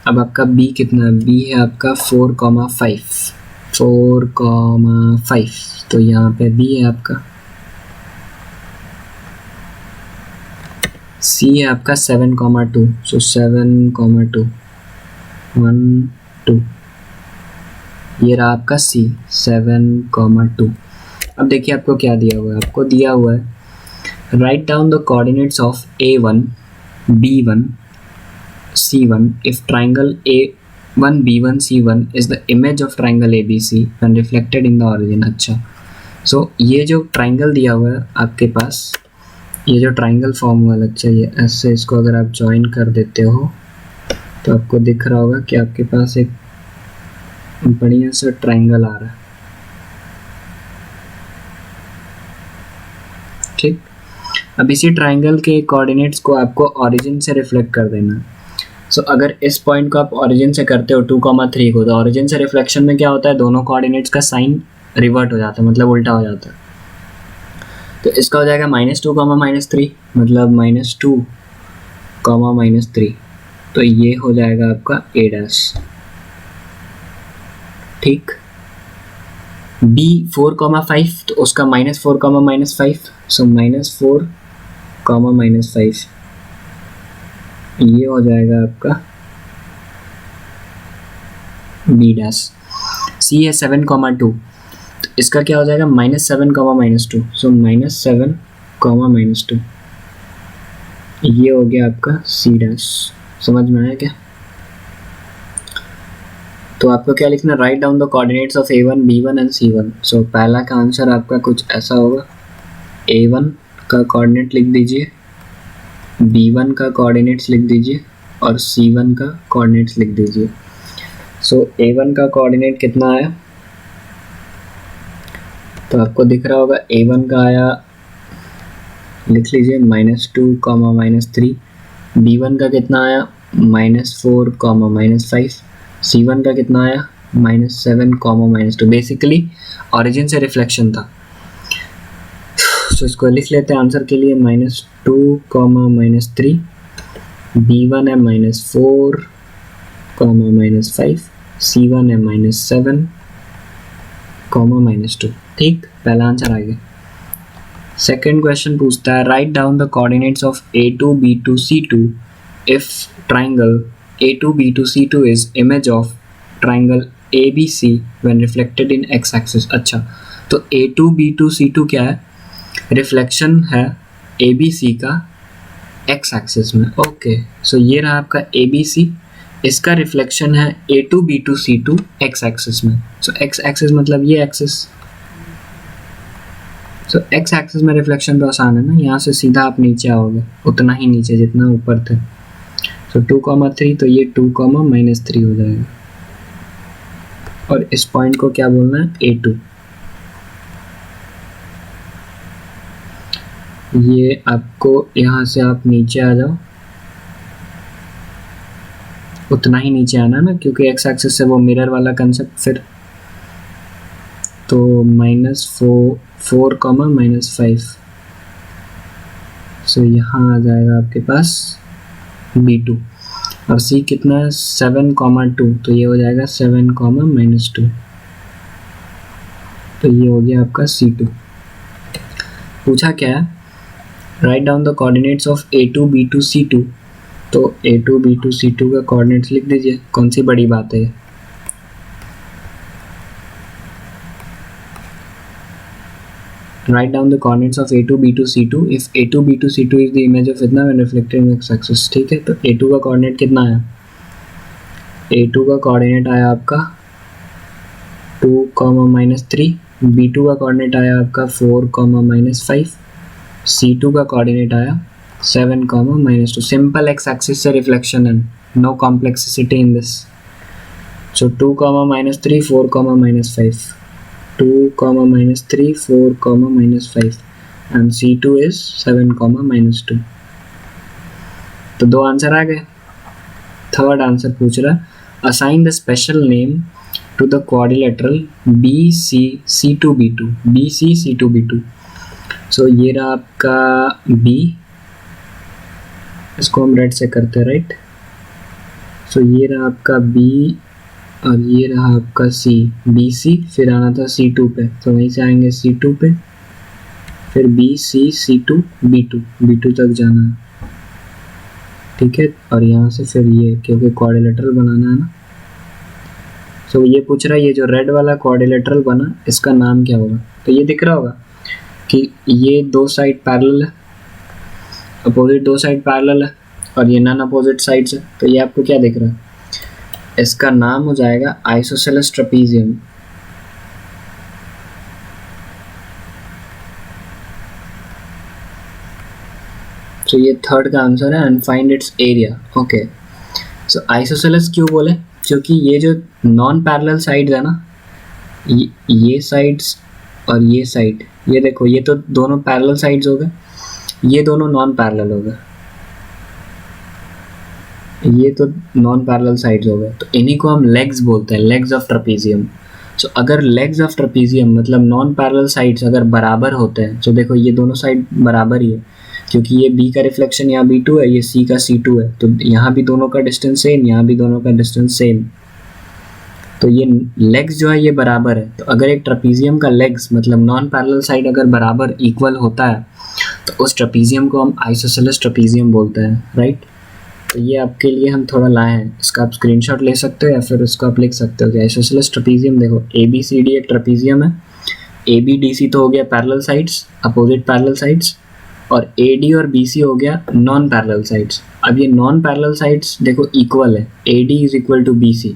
अब आपका B कितना है, B है आपका 4,5, 4,5, तो यहाँ पे B है आपका। C है आपका 7,2, सो 7,2, 1, 2, ये रहा आपका C 7,2। अब देखिए आपको क्या दिया हुआ है, आपको दिया हुआ है right down the coordinates of A1, B1, C1 if triangle A1, B1, C1 is the image of triangle ABC when reflected in the origin। अच्छा, सो ये जो ट्राइंगल दिया हुआ है आपके पास, ये जो ट्राइंगल फॉर्म हुआ, अच्छा ये ऐसे इसको अगर आप ज्वाइन कर देते हो तो आपको दिख रहा होगा कि आपके पास एक बढ़िया सा ट्राइंगल आ रहा है। ठीक, अब इसी ट्राइंगल के कोऑर्डिनेट्स को आपको ओरिजिन से रिफ्लेक्ट कर देना है। सो अगर इस पॉइंट को आप ओरिजिन से करते हो 2,3 को, तो ओरिजिन से रिफ्लेक्शन में क्या होता है, दोनों कोऑर्डिनेट्स का साइन रिवर्ट हो जाता है, मतलब उल्टा हो जाता है। तो इसका हो जाएगा -2, -3, मतलब -2, -3, तो ये हो जाएगा आपका A'। ठीक, B 4,5, तो उसका -4, -5, सो -4, -5, ये हो जाएगा आपका B'। C है 7,2, तो इसका क्या हो जाएगा, -7, -2, सो -7, -2, ये हो गया आपका C'। समझ में आया क्या? तो आपको क्या लिखना, right down the coordinates of A1, B1 and C1। सो पहला का आंसर आपका कुछ ऐसा होगा, A1 का कोऑर्डिनेट लिख दीजिए, B1 का कोऑर्डिनेट्स लिख दीजिए और C1 का कोऑर्डिनेट्स लिख दीजिए। सो A1 का कोऑर्डिनेट कितना आया, तो आपको दिख रहा होगा A1 का आया, लिख लीजिए -2, -3, B1 का कितना आया, -4, -5, C1 का कितना आया, -7, -2। बेसिकली ओरिजिन से रिफ्लेक्शन था, तो इसको लिख लेते हैं आंसर के लिए, -2, -3, B1 है -4, -5, C1 है -7, -2। ठीक, पहला आंसर आ गया। सेकेंड क्वेश्चन पूछता है, right down the coordinates of A2, B2, C2 if triangle A2, B2, C2 is image of triangle ABC when reflected in x axis. अच्छा, तो A2, B2, C2 क्या है, रिफ्लेक्शन है ABC का x एक्सिस में। ओके, सो ये रहा आपका ABC, इसका रिफ्लेक्शन है A2, B2, C2 x axis में। सो x एक्सिस मतलब ये एक्सिस, सो x एक्सिस में रिफ्लेक्शन तो आसान है ना, यहाँ से सीधा आप नीचे आओगे, उतना ही नीचे जितना ऊपर थे। सो 2,3, तो ये 2, -3 हो जाएगा, और इस पॉइंट को क्या बोलना है, A2। ये आपको यहाँ से आप नीचे आ जाओ, उतना ही नीचे आना ना, क्योंकि x एक्सिस से वो मिरर वाला कंसेप्ट फिर, तो -4, -5, सो यहाँ आ जाएगा आपके पास B2, और C कितना है, 7,2, तो ये हो जाएगा 7, -2, तो ये हो गया आपका C2। पूछा क्या है, right down the coordinates of A2, B2, C2, तो A2, B2, C2 का कोऑर्डिनेट्स लिख दीजिए, कौन सी बड़ी बात है। Write down the coordinates of A2, B2, C2 if A2, B2, C2 is the image of इतना when reflected in x axis। ठीक है, तो A2 का कोऑर्डिनेट कितना आया, A2 का कोऑर्डिनेट आया आपका 2, B2 का कोऑर्डिनेट आया आपका 4, -5, C2 का कोऑर्डिनेट आया 7, -2. सिंपल एक्स एक्सिस से रिफ्लेक्शन है, no complexity in this. So 2, -3, 4, -5, 2, -3, 4, -5 and C2 is 7, -2. तो दो आंसर आ गए. थर्ड आंसर पूछ रहा है assign the special name to the quadrilateral BC2B2. BC2B2. So ये रहा आपका B, इसको हम रेड से करते हैं राइट. सो ये रहा आपका B और ये रहा आपका C. BC फिर आना था C2 पे, तो वहीं से आएंगे C2 पे, फिर BC C2 B2 तक जाना है. ठीक है, और यहाँ से फिर ये, क्योंकि क्वाड्रिलेटरल बनाना है ना. सो ये पूछ रहा है ये जो रेड वाला क्वाड्रिलेटरल बना इसका नाम क्या होगा. तो ये दिख रहा होगा कि ये दो साइड पैरेलल है, अपोजिट दो साइड पैरेलल है, और ये नॉन अपोजिट साइड्स है. तो ये आपको क्या दिख रहा है, इसका नाम हो जाएगा आइसोसेलेस ट्रेपीजियम. तो ये थर्ड का आंसर है and find its area. Okay, so isosceles क्यों बोले, क्योंकि ये जो नॉन पैरेलल साइड्स है ना, ये साइड्स और ये साइड, ये देखो ये तो दोनों पैरेलल साइड्स हो गए, ये दोनों नॉन पैरेलल हो गए, ये तो नॉन पैरेलल साइड्स हो गए. तो इन्हीं को हम लेग्स बोलते हैं, लेग्स ऑफ ट्रेपीजियम. सो अगर लेग्स ऑफ ट्रेपीजियम मतलब नॉन पैरेलल साइड्स अगर बराबर होते हैं, तो देखो ये दोनों साइड बराबर ही है, क्योंकि ये B का रिफ्लेक्शन यहाँ B2 है, ये C का C2 है, तो यहाँ भी दोनों का डिस्टेंस सेम, यहाँ भी दोनों का डिस्टेंस सेम. तो ये लेग्स जो है ये बराबर है. तो अगर एक ट्रेपीजियम का लेग्स मतलब नॉन पैरेलल साइड अगर बराबर इक्वल होता है, तो उस ट्रेपीजियम को हम आइसोसेलेस ट्रेपीजियम बोलते हैं राइट. तो ये आपके लिए हम थोड़ा लाए हैं, इसका आप स्क्रीनशॉट ले सकते हो या फिर उसको आप लिख सकते हो कि आइसोसेलेस ट्रेपीजियम देखो ABCD एक ट्रेपीजियम है, ABDC तो हो गया parallel sides, opposite parallel sides, और AD और BC हो गया नॉन पैरेलल साइड्स. अब ये नॉन पैरेलल साइड्स देखो इक्वल है, AD is equal to BC.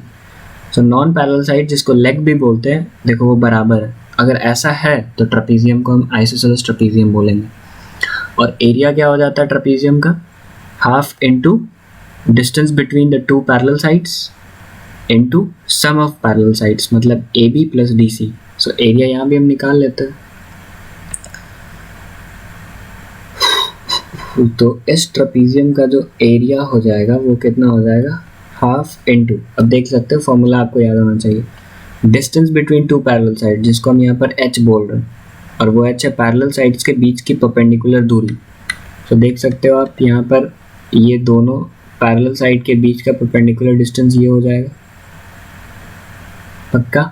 So non parallel side जिसको लेग भी बोलते हैं देखो वो बराबर है. अगर ऐसा है तो ट्रेपीजियम को हम आइसोसेलेस ट्रेपीजियम बोलेंगे. और एरिया क्या हो जाता है ट्रेपीजियम का, half into distance between the two parallel sides into sum of parallel sides, मतलब AB plus DC. So area यहाँ भी हम निकाल लेते हैं. तो इस ट्रेपीजियम का जो एरिया हो जाएगा वो कितना हो जाएगा, हाफ इनटू, अब देख सकते हो फॉर्मूला आपको याद होना चाहिए, distance between two parallel side जिसको हम यहाँ पर H बोल रहे हैं, और वो H है पैरेलल साइड्स के बीच की परपेंडिकुलर दूरी. तो देख सकते हो आप यहाँ पर ये दोनों पैरेलल साइड के बीच का परपेंडिकुलर डिस्टेंस ये हो जाएगा पक्का.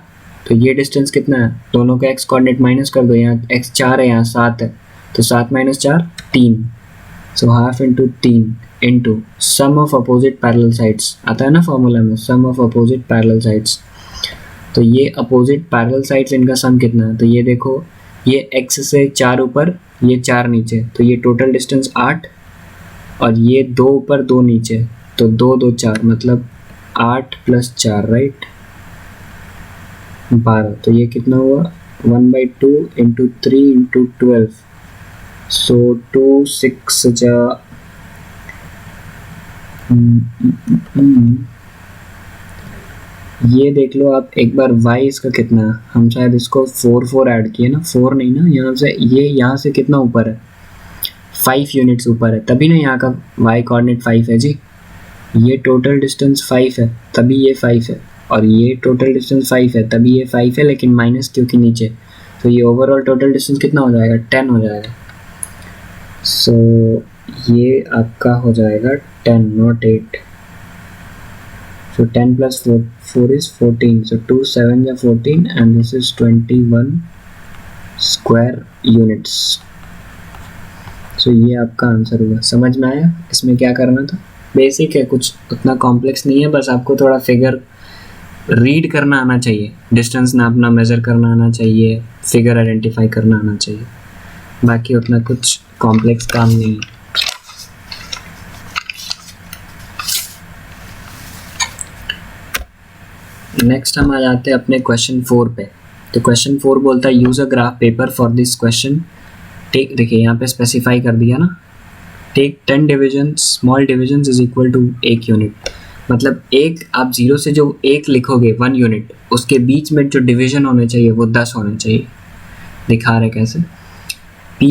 तो ये डिस्टेंस कितना है, दोनों का x कोऑर्डिनेट माइनस कर दो, यहाँ x 4 है यहाँ 7 है, तो 7 - 4 3. So half into 3 into sum of opposite parallel sides आता है ना फॉर्मूला में, sum of opposite parallel sides. तो ये अपोजिट पैरेलल साइड्स इनका सम कितना है, तो ये देखो ये x से 4 ऊपर ये 4 नीचे, तो ये टोटल डिस्टेंस 8, और ये 2 ऊपर 2 नीचे, तो 2 2 4 मतलब 8 + 4 राइट 12. तो ये कितना हुआ 1/2 × 3 × 12. सो 2 6 जा ये देख लो आप एक बार y इसका कितना है, हम शायद इसको 4 ऐड किए ना, 4 नहीं ना, यहाँ से ये यहाँ से कितना ऊपर है 5 यूनिट्स ऊपर है, तभी ना यहाँ का y कोऑर्डिनेट 5 है जी. ये टोटल डिस्टेंस 5 है तभी ये 5 है, और ये टोटल डिस्टेंस 5 है तभी ये 5 है, लेकिन माइनस क्योंकि नीचे, तो ये ओवरऑल टोटल डिस्टेंस कितना हो जाएगा 10 हो जाएगा. सो ये आपका हो जाएगा 10 नॉट 8. So 10 + 4 is 14. So 2 7 या 14 and this is 21 square units. So ये आपका आंसर हुआ. समझ में आया इसमें क्या करना था, बेसिक है, कुछ उतना कॉम्प्लेक्स नहीं है, बस आपको थोड़ा फिगर रीड करना आना चाहिए, डिस्टेंस नापना मेज़र करना आना चाहिए, फिगर आइडेंटिफाई करना आना चाहिए, बाकी उतना कुछ कॉम्प्लेक्स काम नहीं है. नेक्स्ट हम आ जाते हैं अपने क्वेश्चन 4 पे। तो क्वेश्चन 4 बोलता है use a graph paper for this question. Take, देखिए यहाँ पे स्पेसिफाई कर दिया ना, take 10 division, small division is equal to 1 unit. मतलब एक, आप 0 से जो 1 लिखोगे 1 यूनिट, उसके बीच में जो डिवीजन होने चाहिए वो 10 होने चाहिए। दिखा रहे कैसे, P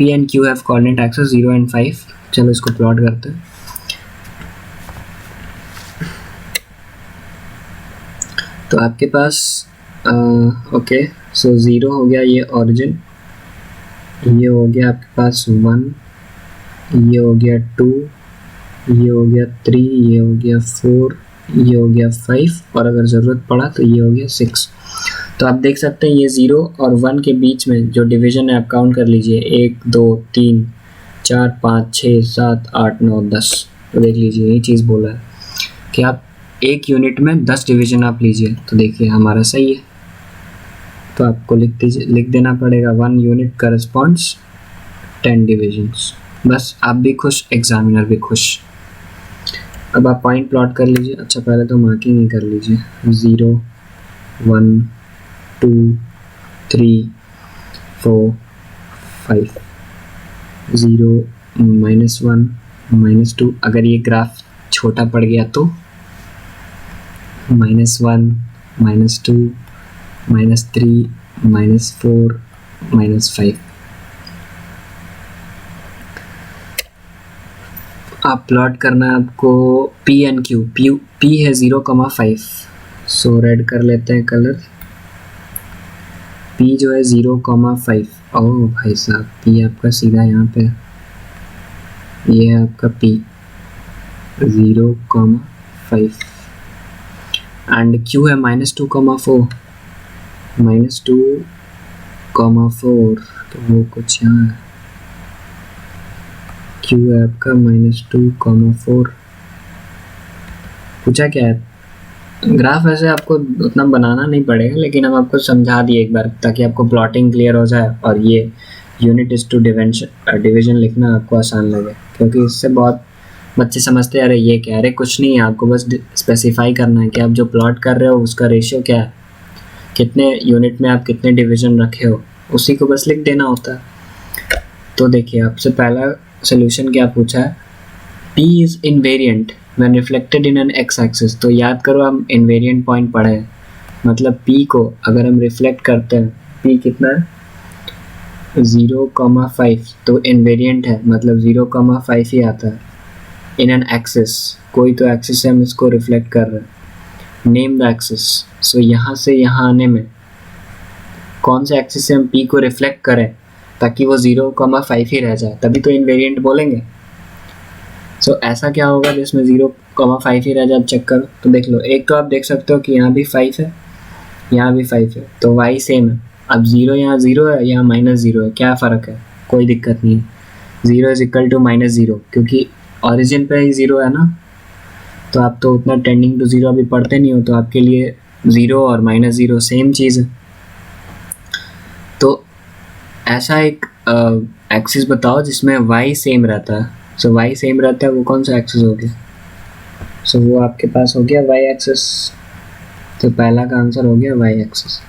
and Q have coordinate axes 0 and 5। चलो इसको प्लॉट करते हैं। तो आपके पास ओके, सो 0 हो गया ये ओरिजिन, ये हो गया आपके पास 1, ये हो गया 2, ये हो गया 3, ये हो गया 4, ये हो गया 5, और अगर ज़रूरत पड़ा तो ये हो गया 6। तो आप देख सकते हैं ये 0 और 1 के बीच में जो डिवीजन है आप काउंट कर लीजिए, 1 2 3 4 5 6 7 8 9 10। तो देख लीजिए ये चीज़ बोला है कि आप 1 यूनिट में 10 डिवीजन आप लीजिए। तो देखिए हमारा सही है। तो आपको लिख देना पड़ेगा 1 यूनिट करस्पॉन्ड्स 10 डिविजन्स। बस आप भी खुश, एग्जामिनर भी खुश। अब आप पॉइंट प्लॉट कर लीजिए। अच्छा पहले तो मार्किंग ही कर लीजिए, 0 1 2 3 4 5, 0 -1 -2। अगर ये ग्राफ छोटा पड़ गया तो -1 -2 -3 -4 -5। आप प्लॉट करना है आपको P एंड Q। P है 0,5, सो रेड कर लेते हैं कलर। P जो है 0,5। ओह भाई साहब, P आपका सीधा यहाँ पे, ये है आपका P 0,5 एंड Q है -2,4 -2,4। तो वो कुछ यहाँ है, Q है आपका -2,4। पूछा क्या है, ग्राफ ऐसे आपको उतना बनाना नहीं पड़ेगा, लेकिन हम आपको समझा दिए एक बार ताकि आपको प्लॉटिंग क्लियर हो जाए और ये यूनिट इज टू डिवीजन लिखना आपको आसान लगे, क्योंकि इससे बहुत बच्चे समझते हैं अरे ये क्या है, अरे कुछ नहीं है, आपको बस स्पेसिफाई करना है कि आप जो प्लॉट कर रहे हो उसका रेशियो क्या है, कितने यूनिट में आप कितने डिवीजन रखे हो, उसी को बस लिख देना होता है। तो देखिए आपसे पहला सोल्यूशन क्या पूछा है, P is invariant when reflected in an x axis. तो याद करो हम इनवेरिएंट पॉइंट पढ़े हैं, मतलब P को अगर हम रिफ्लेक्ट करते हैं, P कितना है 0,5, तो इनवेरिएंट है मतलब 0,5 ही आता है इन एन एक्सिस। कोई तो एक्सिस से हम इसको रिफ्लेक्ट कर रहे हैं, नेम द एक्सिस। सो यहाँ से यहाँ आने में कौन से एक्सिस से हम P को रिफ्लेक्ट करें ताकि वो 0,5 ही रह जाए, तभी तो इनवेरिएंट बोलेंगे। सो ऐसा क्या होगा जिसमें 0,5 ही रह जाए, चेक करो। तो देख लो, एक तो आप देख सकते हो कि यहाँ भी 5 है, यहाँ भी 5 है, तो y सेम है। अब 0 यहाँ 0 है, यहाँ -0 है, क्या फ़र्क है, कोई दिक्कत नहीं है। 0 इज इक्वल टू -0, क्योंकि ओरिजिन पे ही 0 है ना, तो आप तो उतना टेंडिंग टू 0 अभी पढ़ते नहीं हो, तो आपके लिए 0 और -0 सेम चीज़ है। तो ऐसा एक एक्सिस बताओ जिसमें y सेम रहता है। सो y सेम रहता है, वो कौन सा एक्सिस हो गया, सो वो आपके पास हो गया y एक्सिस। तो पहला का आंसर हो गया y एक्सिस।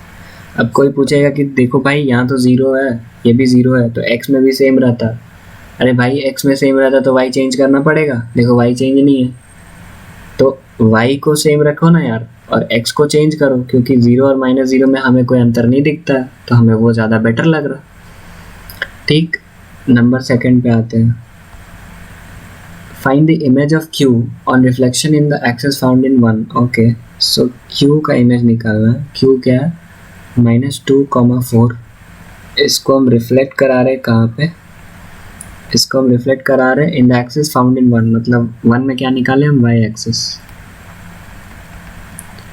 अब कोई पूछेगा कि देखो भाई यहाँ तो 0 है, ये भी 0 है, तो x में भी सेम रहता। अरे भाई x में सेम रहता तो y चेंज करना पड़ेगा, देखो y चेंज नहीं है, तो y को सेम रखो ना यार, और x को चेंज करो, क्योंकि 0 और -0 में हमें कोई अंतर नहीं दिखता है, तो हमें वो ज़्यादा बेटर लग रहा। ठीक, नंबर सेकंड पे आते हैं। Find the image of Q on reflection in the axis found in 1. Okay, so Q का इमेज निकालना है। Q क्या है -2,4। इसको हम रिफ्लेक्ट करा रहे हैं कहाँ पे, इसको हम रिफ्लेक्ट करा रहे हैं in the axis found in 1, मतलब 1 में क्या निकाले हम, y एक्सिस।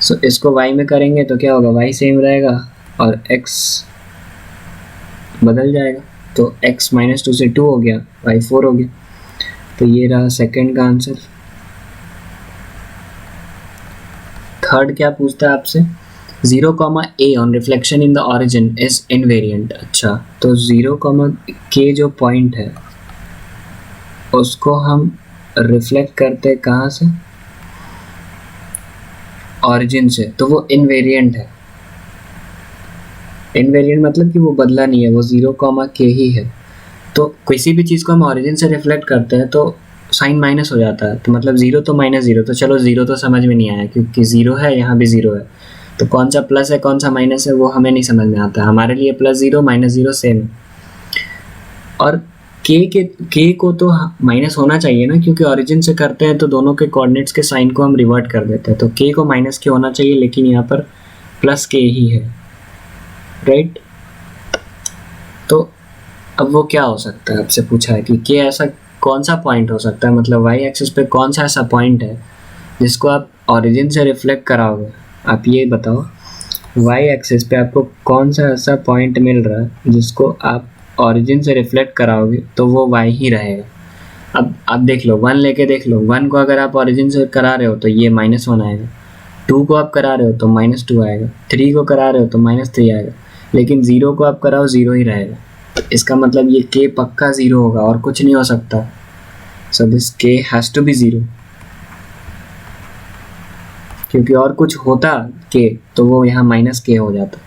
सो इसको y में करेंगे तो क्या होगा, y सेम रहेगा और x बदल जाएगा, तो x -2 से 2 हो गया, y 4 हो गया। तो ये रहा सेकंड का आंसर। थर्ड क्या पूछता है आपसे, 0,a on reflection in the origin is invariant. अच्छा, तो 0,k जो पॉइंट है उसको हम रिफ्लेक्ट करते हैं कहाँ से, ऑरिजिन से, तो वो इनवेरिएंट है। इनवेरिएंट मतलब कि वो बदला नहीं है, वो 0, k ही है। तो किसी भी चीज़ को हम ऑरिजिन से रिफ्लेक्ट करते हैं तो साइन माइनस हो जाता है, तो मतलब 0 तो -0, तो चलो 0 तो समझ में नहीं आया क्योंकि 0 है, यहाँ भी 0 है, तो कौन सा प्लस है कौन सा माइनस है वो हमें नहीं समझ में आता। हमारे लिए +0 -0 सेम है। और के को तो माइनस होना चाहिए ना, क्योंकि ऑरिजिन से करते हैं तो दोनों के कोऑर्डिनेट्स के साइन को हम रिवर्ट कर देते हैं, तो के को माइनस के होना चाहिए, लेकिन यहाँ पर +k ही है, राइट। तो अब वो क्या हो सकता है, आपसे पूछा है कि के ऐसा कौन सा पॉइंट हो सकता है, मतलब वाई एक्सिस पे कौन सा ऐसा पॉइंट है जिसको आप ऑरिजिन से रिफ्लेक्ट कराओगे। आप ये बताओ, वाई एक्सिस पे आपको कौन सा ऐसा पॉइंट मिल रहा है जिसको आप ऑरिजिन से रिफ्लेक्ट कराओगे तो वो वाई ही रहेगा। अब आप देख लो, 1 लेके देख लो, 1 को अगर आप ऑरिजिन से करा रहे हो तो ये -1 आएगा, 2 को आप करा रहे हो तो -2 आएगा, 3 को करा रहे हो तो -3 आएगा, लेकिन 0 को आप कराओ 0 ही रहेगा। इसका मतलब ये k पक्का 0 होगा और कुछ नहीं हो सकता। So this k has to be 0, क्योंकि और कुछ होता k तो वो यहाँ -k हो जाता,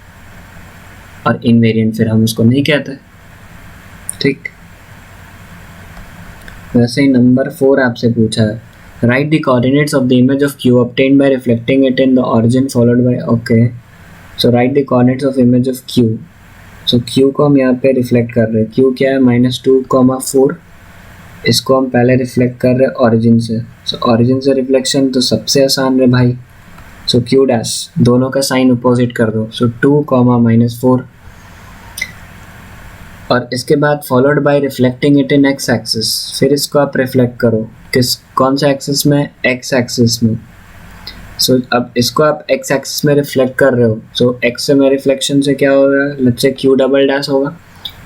और इनवेरिएंट फिर हम उसको नहीं कहते, ठीक। वैसे ही नंबर 4 आपसे पूछा है, write the coordinates of the image of q obtained by reflecting it in the origin followed by, okay, so right the coordinates of image of q। So q को हम यहाँ पे रिफ्लेक्ट कर रहे हैं, q क्या है -2, 4, इसको हम पहले रिफ्लेक्ट कर रहे हैं ऑरिजिन से। सो ऑरिजिन से रिफ्लेक्शन तो सबसे आसान है भाई, सो q डैश, दोनों का साइन अपोजिट कर दो, सो 2, -4, और इसके बाद followed by reflecting it in x axis, फिर इसको आप रिफ्लेक्ट करो किस कौन सा एक्सिस में, x एक्सिस में। सो अब इसको आप x एक्सिस में रिफ्लेक्ट कर रहे हो, सो x से में रिफ्लेक्शन से क्या होगा, let's say q double dash होगा,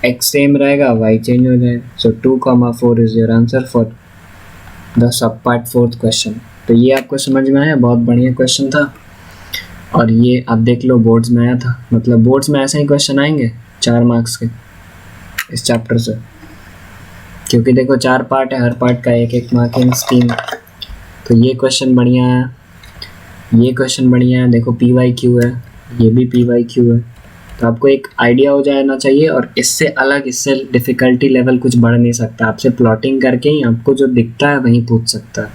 x सेम रहेगा, y चेंज हो जाएगा। सो 2, 4 is your answer for the sub part 4th question. तो ये आपको समझ में आया, बहुत बढ़िया क्वेश्चन था, और ये आप देख लो बोर्ड्स में आया था, मतलब बोर्ड्स में ऐसे ही क्वेश्चन आएंगे 4 मार्क्स के इस चैप्टर से, क्योंकि देखो 4 पार्ट है, हर पार्ट का 1-1 मार्किंग स्कीम। तो ये क्वेश्चन बढ़िया है, ये क्वेश्चन बढ़िया है, देखो PYQ है, ये भी PYQ है, तो आपको एक आइडिया हो जाना चाहिए, और इससे अलग, इससे डिफ़िकल्टी लेवल कुछ बढ़ नहीं सकता। आपसे प्लॉटिंग करके ही आपको जो दिखता है वही पूछ सकता है,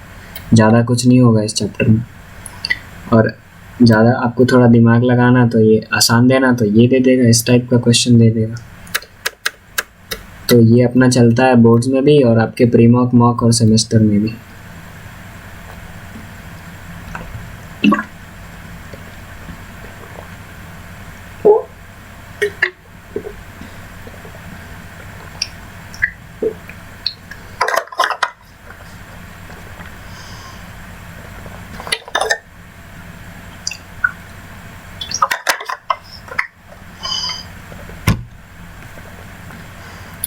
ज़्यादा कुछ नहीं होगा इस चैप्टर में। और ज़्यादा आपको थोड़ा दिमाग लगाना तो ये आसान देना तो ये दे देगा, इस टाइप का क्वेश्चन दे देगा। तो ये अपना चलता है बोर्ड्स में भी और आपके प्री मॉक, मॉक और सेमेस्टर में भी।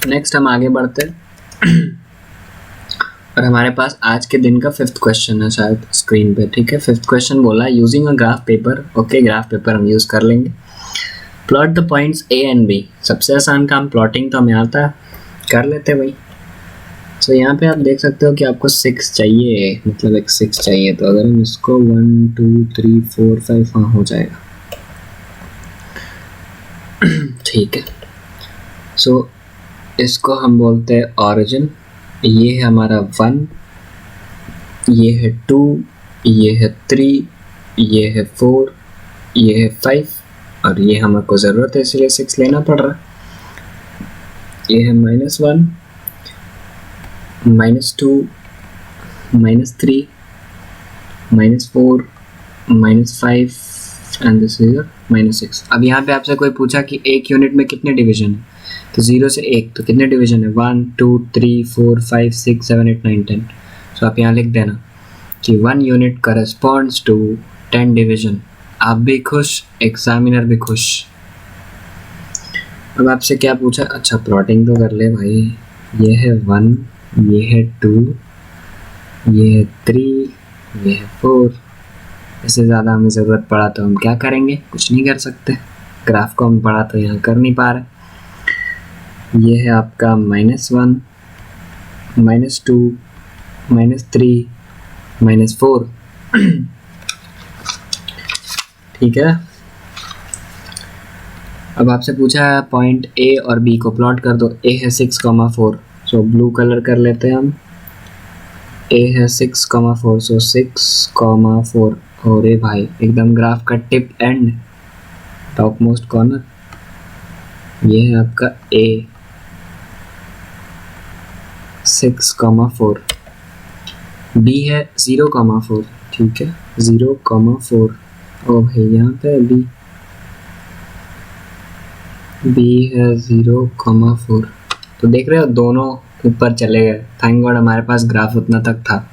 नेक्स्ट हम आगे बढ़ते हैं और हमारे पास आज के दिन का 5th क्वेश्चन है शायद स्क्रीन पे, ठीक है। 5th क्वेश्चन बोला using a graph paper, okay, graph paper हम यूज़ कर लेंगे। Plot the points A and B, सबसे आसान काम प्लॉटिंग तो हमें आता है, कर लेते हैं भाई। सो यहाँ पे आप देख सकते हो कि आपको 6 चाहिए, मतलब एक 6 चाहिए, तो अगर हम इसको 1 2 3 4 5 हाँ हो जाएगा, ठीक है। सो इसको हम बोलते हैं ऑरिजिन, ये है हमारा 1, ये है 2, ये है 3, ये है 4, ये है 5, और ये हमको ज़रूरत है इसलिए 6 लेना पड़ रहा है। ये है -1, -2, -3, -4, -5 एंड दिस इज -6। अब यहाँ पे आपसे कोई पूछा कि एक यूनिट में कितने डिवीजन है, तो 0 से 1 तो कितने डिवीजन है, 1 2 3 4 5 6 7 8 9 10। सो आप यहाँ लिख देना कि 1 यूनिट करस्पॉन्ड्स टू 10 डिवीजन। आप भी खुश, एग्जामिनर भी खुश। अब आपसे क्या पूछा, अच्छा प्लॉटिंग तो कर ले भाई, ये है 1, ये है 2, ये है 3, ये है 4। इससे ज़्यादा हमें ज़रूरत पड़ा तो हम क्या करेंगे, कुछ नहीं कर सकते, ग्राफ को हम पढ़ा तो यहाँ कर नहीं पा रहे। ये है आपका -1, -2, -3, -4 ठीक है। अब आपसे पूछा है पॉइंट ए और बी को प्लॉट कर दो। ए है 6,4, सो ब्लू कलर कर लेते हैं हम। ए है 6,4, सो 6,4। और ए भाई एकदम ग्राफ का tip and top most corner, ये है आपका ए 6,4। बी है 0,4, ठीक है 0,4। और भाई यहाँ पे बी है 0,4। तो देख रहे हो दोनों ऊपर चले गए। थैंक गॉड हमारे पास ग्राफ उतना तक था।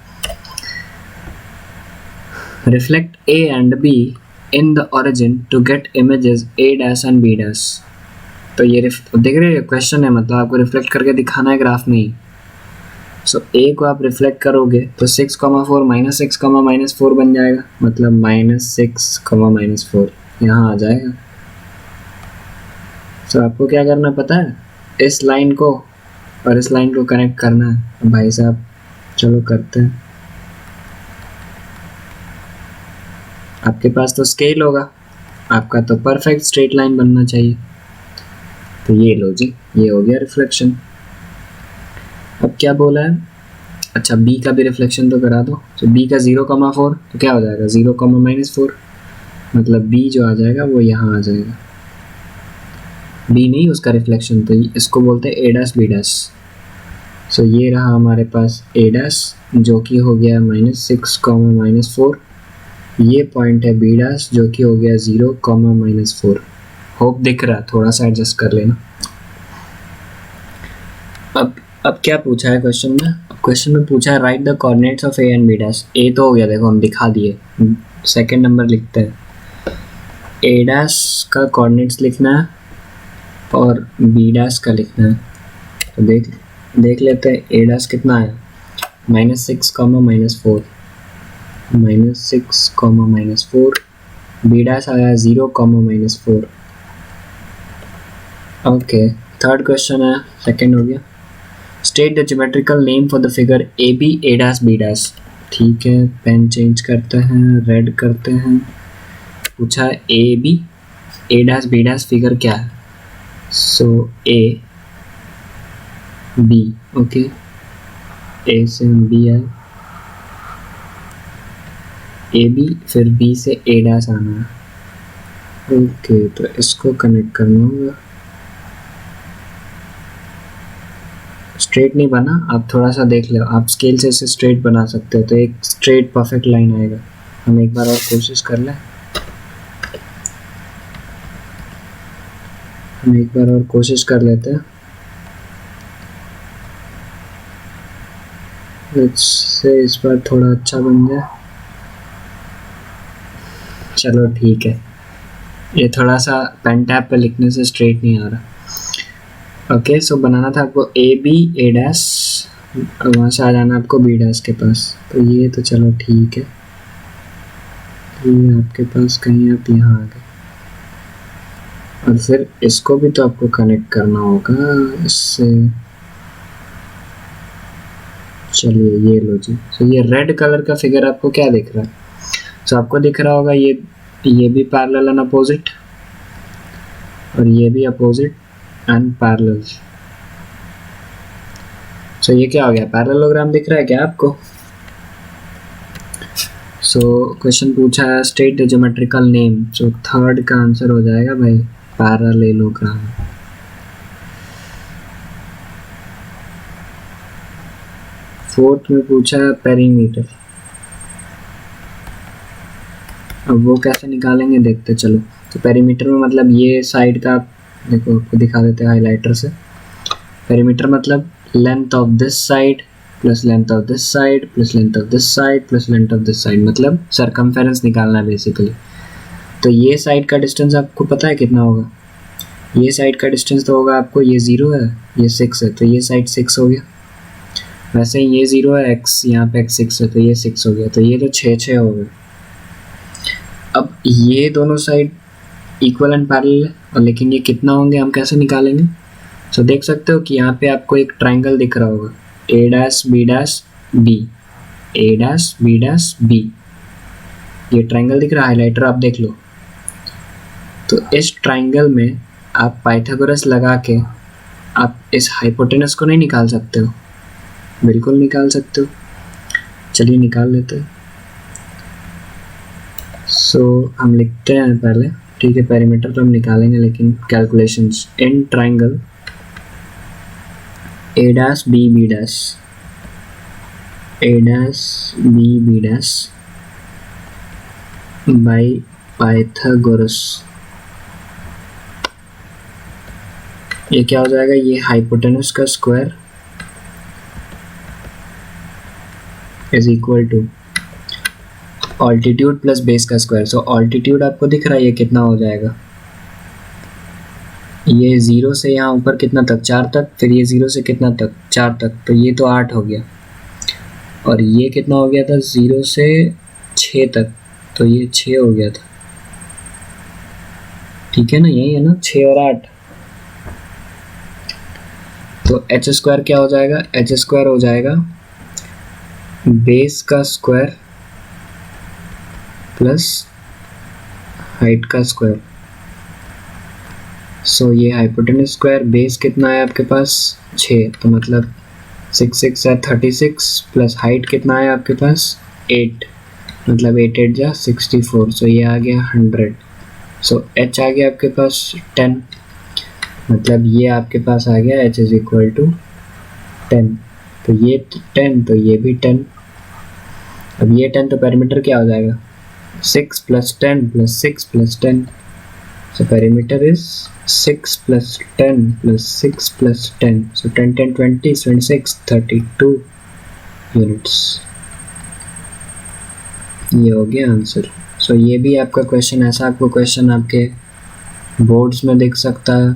Reflect A and B in the origin to get images a dash and b dash. तो ये देख रहे हो क्वेश्चन है, मतलब आपको रिफ्लेक्ट करके दिखाना है ग्राफ में ही। सो a को आप रिफ्लेक्ट करोगे तो 6,4 माइनस 6, -4 बन जाएगा, मतलब -6, -4 यहाँ आ जाएगा। सो आपको क्या करना पता है, इस लाइन को और इस लाइन को कनेक्ट करना है। भाई साहब चलो करते हैं। आपके पास तो स्केल होगा, आपका तो परफेक्ट स्ट्रेट लाइन बनना चाहिए। तो ये लो जी, ये हो गया रिफ्लेक्शन। अब क्या बोला है, अच्छा बी का भी रिफ्लेक्शन तो करा दो। तो बी का 0,4 तो क्या हो जाएगा 0,-4, मतलब बी जो आ जाएगा वो यहाँ आ जाएगा। बी नहीं उसका रिफ्लेक्शन, तो इसको बोलते हैं ए डैश बी डैश। सो ये रहा हमारे पास ए डैश जो कि हो गया -6, -4। ये पॉइंट है बी डैश जो कि हो गया 0, -4। होप दिख रहा है, थोड़ा सा एडजस्ट कर लेना। अब क्या पूछा है क्वेश्चन में, क्वेश्चन में पूछा है write the coordinates of A and B dash. A तो हो गया, देखो हम दिखा दिए। सेकंड नंबर लिखते हैं, ए डैश का कोऑर्डिनेट्स लिखना है और बी डैश का लिखना है। तो देख लेते हैं ए डैश कितना आया, -6, -4, -6, -4। बी डैश आया 0, -4। ओके, थर्ड क्वेश्चन है, सेकंड हो गया। State the geometrical name for the figure A B A dash B dash. ठीक है, पेन चेंज करते हैं, रेड करते हैं। पूछा है A B A dash B dash figure क्या है। सो ए बी, ओके, ए से बी है, ए बी फिर बी से ए डैश आना है। ओके, तो इसको कनेक्ट करना होगा। स्ट्रेट नहीं बना, आप थोड़ा सा देख लो, आप स्केल से इसे स्ट्रेट बना सकते हो, तो एक स्ट्रेट परफेक्ट लाइन आएगा। हम एक बार और कोशिश कर लें, हम एक बार और कोशिश कर लेते हैं। इससे इस बार थोड़ा अच्छा बन जाए। चलो ठीक है, ये थोड़ा सा पेन टैप पे लिखने से स्ट्रेट नहीं आ रहा। ओके, सो बनाना था आपको ए बी ए डैश, वहाँ से आ जाना आपको बी डैश के पास। तो ये तो चलो ठीक है, ये आपके पास कहीं आप यहाँ आ गए, और फिर इसको भी तो आपको कनेक्ट करना होगा इससे। चलिए ये लो जी। तो ये रेड कलर का फिगर आपको क्या दिख रहा है, तो आपको दिख रहा होगा ये भी पैरेलल एंड अपोजिट, और ये भी अपोजिट एंड पैरेलल। सो ये क्या हो गया, पैरेललोग्राम दिख रहा है क्या आपको। सो क्वेश्चन पूछा है state the geometrical name. So third का आंसर हो जाएगा भाई पैरेललोग्राम। फोर्थ में पूछा है पेरीमीटर। अब वो कैसे निकालेंगे देखते चलो। तो पेरीमीटर में मतलब ये साइड का, देखो आपको दिखा देते हैं हाइलाइटर से। पेरीमीटर मतलब length of this side plus length of this side plus length of this side plus length of this side, मतलब सरकमफेरेंस निकालना है बेसिकली। तो ये साइड का डिस्टेंस आपको पता है कितना होगा, ये साइड का डिस्टेंस तो होगा आपको, ये 0 है ये 6 है, तो ये साइड 6 हो गया। वैसे ही ये 0 है, x यहाँ पे x 6 है, तो ये 6 हो गया, तो ये तो 6 हो गए। अब ये दोनों साइड इक्वल एंड पैरेलल है, और लेकिन ये कितना होंगे हम कैसे निकालेंगे। तो देख सकते हो कि यहाँ पे आपको एक ट्राइंगल दिख रहा होगा, ए dash B dash B, A dash B dash B. ये ट्राइंगल दिख रहा है, हाइलाइटर आप देख लो। तो इस ट्राइंगल में आप पाइथागोरस लगा के आप इस हाइपोटेनस को नहीं निकाल सकते हो? बिल्कुल निकाल सकते हो। चलिए निकाल लेते हैं। हम लिखते हैं पहले, ठीक है, पेरीमीटर तो हम निकालेंगे लेकिन calculations in triangle A dash B B dash by Pythagoras, ये क्या हो जाएगा? ये हाइपोटेनस का square is equal to altitude plus base का स्क्वायर। सो ऑल्टीट्यूड आपको दिख रहा है ये कितना हो जाएगा? ये 0 से यहाँ ऊपर कितना तक? 4 तक। फिर ये 0 से कितना तक? 4 तक। तो ये तो 8 हो गया। और ये कितना हो गया था? 0 से 6 तक, तो ये 6 हो गया था। ठीक है ना, यही है ना, 6 और 8। तो एच स्क्वायर क्या हो जाएगा? एच स्क्वायर हो जाएगा बेस का स्क्वायर प्लस हाइट का स्क्वायर। सो ये हाइपोटेनस स्क्वायर, बेस कितना है आपके पास? 6, तो मतलब 6 6 है 36, प्लस हाइट कितना है आपके पास? 8, मतलब 8 8 जा 64। सो ये आ गया 100। सो h आ गया आपके पास 10, मतलब ये आपके पास आ गया h इज इक्वल टू 10। तो ये 10, तो ये भी 10। अब ये 10, तो पेरीमीटर क्या हो जाएगा? 6 plus 10 plus 6 plus 10। So perimeter is 6 plus 10 plus 6 plus 10। So 10 10 20 26 32 units. ये हो गया आंसर। सो ये भी आपका क्वेश्चन, ऐसा आपको क्वेश्चन आपके बोर्ड्स में दिख सकता है,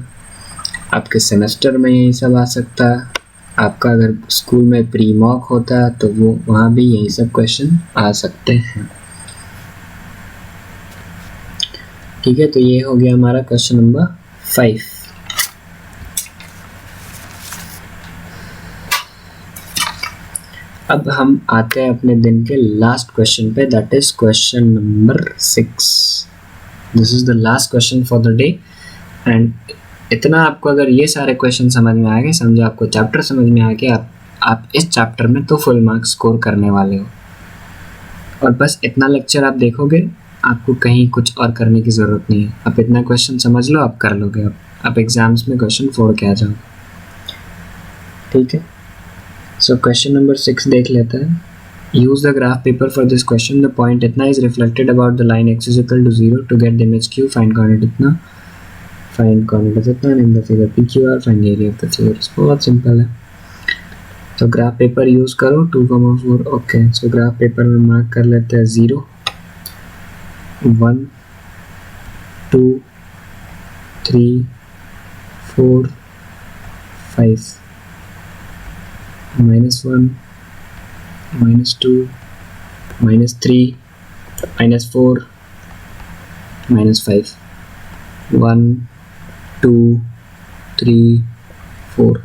आपके सेमेस्टर में यही सब आ सकता है। आपका अगर स्कूल में प्री मॉक होता है तो वो वहाँ भी यही सब क्वेश्चन आ सकते हैं। ठीक है, तो ये हो गया हमारा क्वेश्चन नंबर 5। अब हम आते हैं अपने दिन के लास्ट क्वेश्चन पे, that is question number 6। This is the last question for the day. And इतना आपको अगर ये सारे क्वेश्चन समझ में आ गए, समझो आपको चैप्टर समझ में आ गया, आप इस चैप्टर में तो फुल मार्क्स स्कोर करने वाले हो। और बस इतना लेक्चर आप देखोगे, आपको कहीं कुछ और करने की ज़रूरत नहीं है। आप इतना क्वेश्चन समझ लो, आप कर लोगे। आप एग्जाम्स में क्वेश्चन फोड़ के आ जाओ। ठीक है, सो क्वेश्चन नंबर 6 देख लेते हैं। Use the graph paper for this question. The point इतना is reflected about the line x is equal to 0 to get the image q। Find coordinate इतना, फाइंड कोऑर्डिनेट इतना, in the figure pqr, find area of the figure. बहुत सिंपल है। तो ग्राफ पेपर यूज करो 2,4। ओके, सो ग्राफ पेपर में मार्क कर लेते हैं 0 1 2 3 4 5 -1 -2 -3 -4 -5 1 2 3 4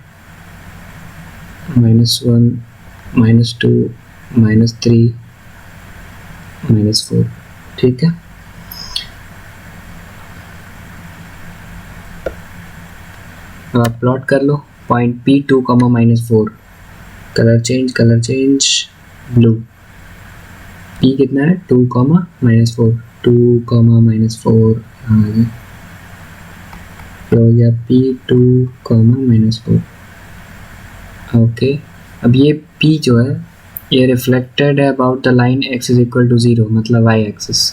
-1 -2 -3 -4। ठीक है, अब आप प्लॉट कर लो point P2, -4। Colour change blue. P कितना है? 2, -4 2, -4 हो गया P2, -4। ओके, अब ये P जो है ये रिफ्लेक्टेड है about the line x is equal to 0, मतलब y axis.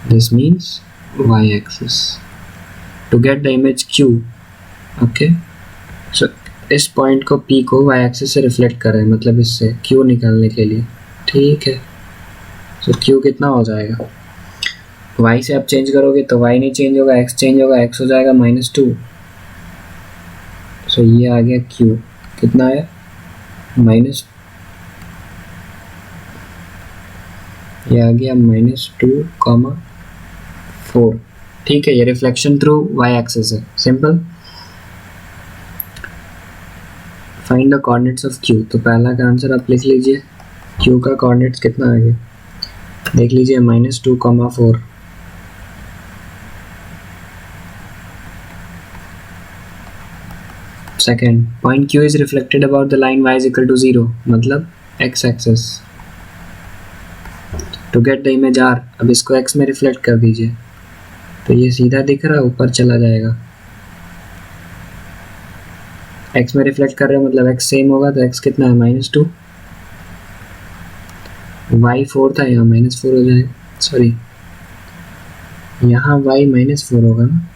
This means y axis to get the image q। Okay, so इस पॉइंट को P को y एक्सिस से रिफ्लेक्ट कर रहे हैं, मतलब इससे q निकालने के लिए। ठीक है, सो q कितना हो जाएगा? y से आप चेंज करोगे तो y नहीं चेंज होगा, x चेंज होगा, x हो जाएगा -2। सो ये आ गया q, कितना है? ये आ गया -2, 4। ठीक है, ये रिफ्लेक्शन थ्रू y एक्सिस है, simple. Find the coordinates of q। तो पहला का आंसर आप लिख लीजिए। q का कोऑर्डिनेट्स कितना आ गया? देख लीजिए, -2, 4 second, point Q is reflected about the line y is equal to 0, मतलब x axis. To get the image R, अब इसको x में रिफ्लेक्ट कर दीजिए, तो ये सीधा दिख रहा है, ऊपर चला जाएगा। x में रिफ्लेक्ट कर रहे हो मतलब x सेम होगा, तो x कितना है -2, y 4 था, यहाँ -4 हो जाएगा, सॉरी यहाँ y -4 होगा ना।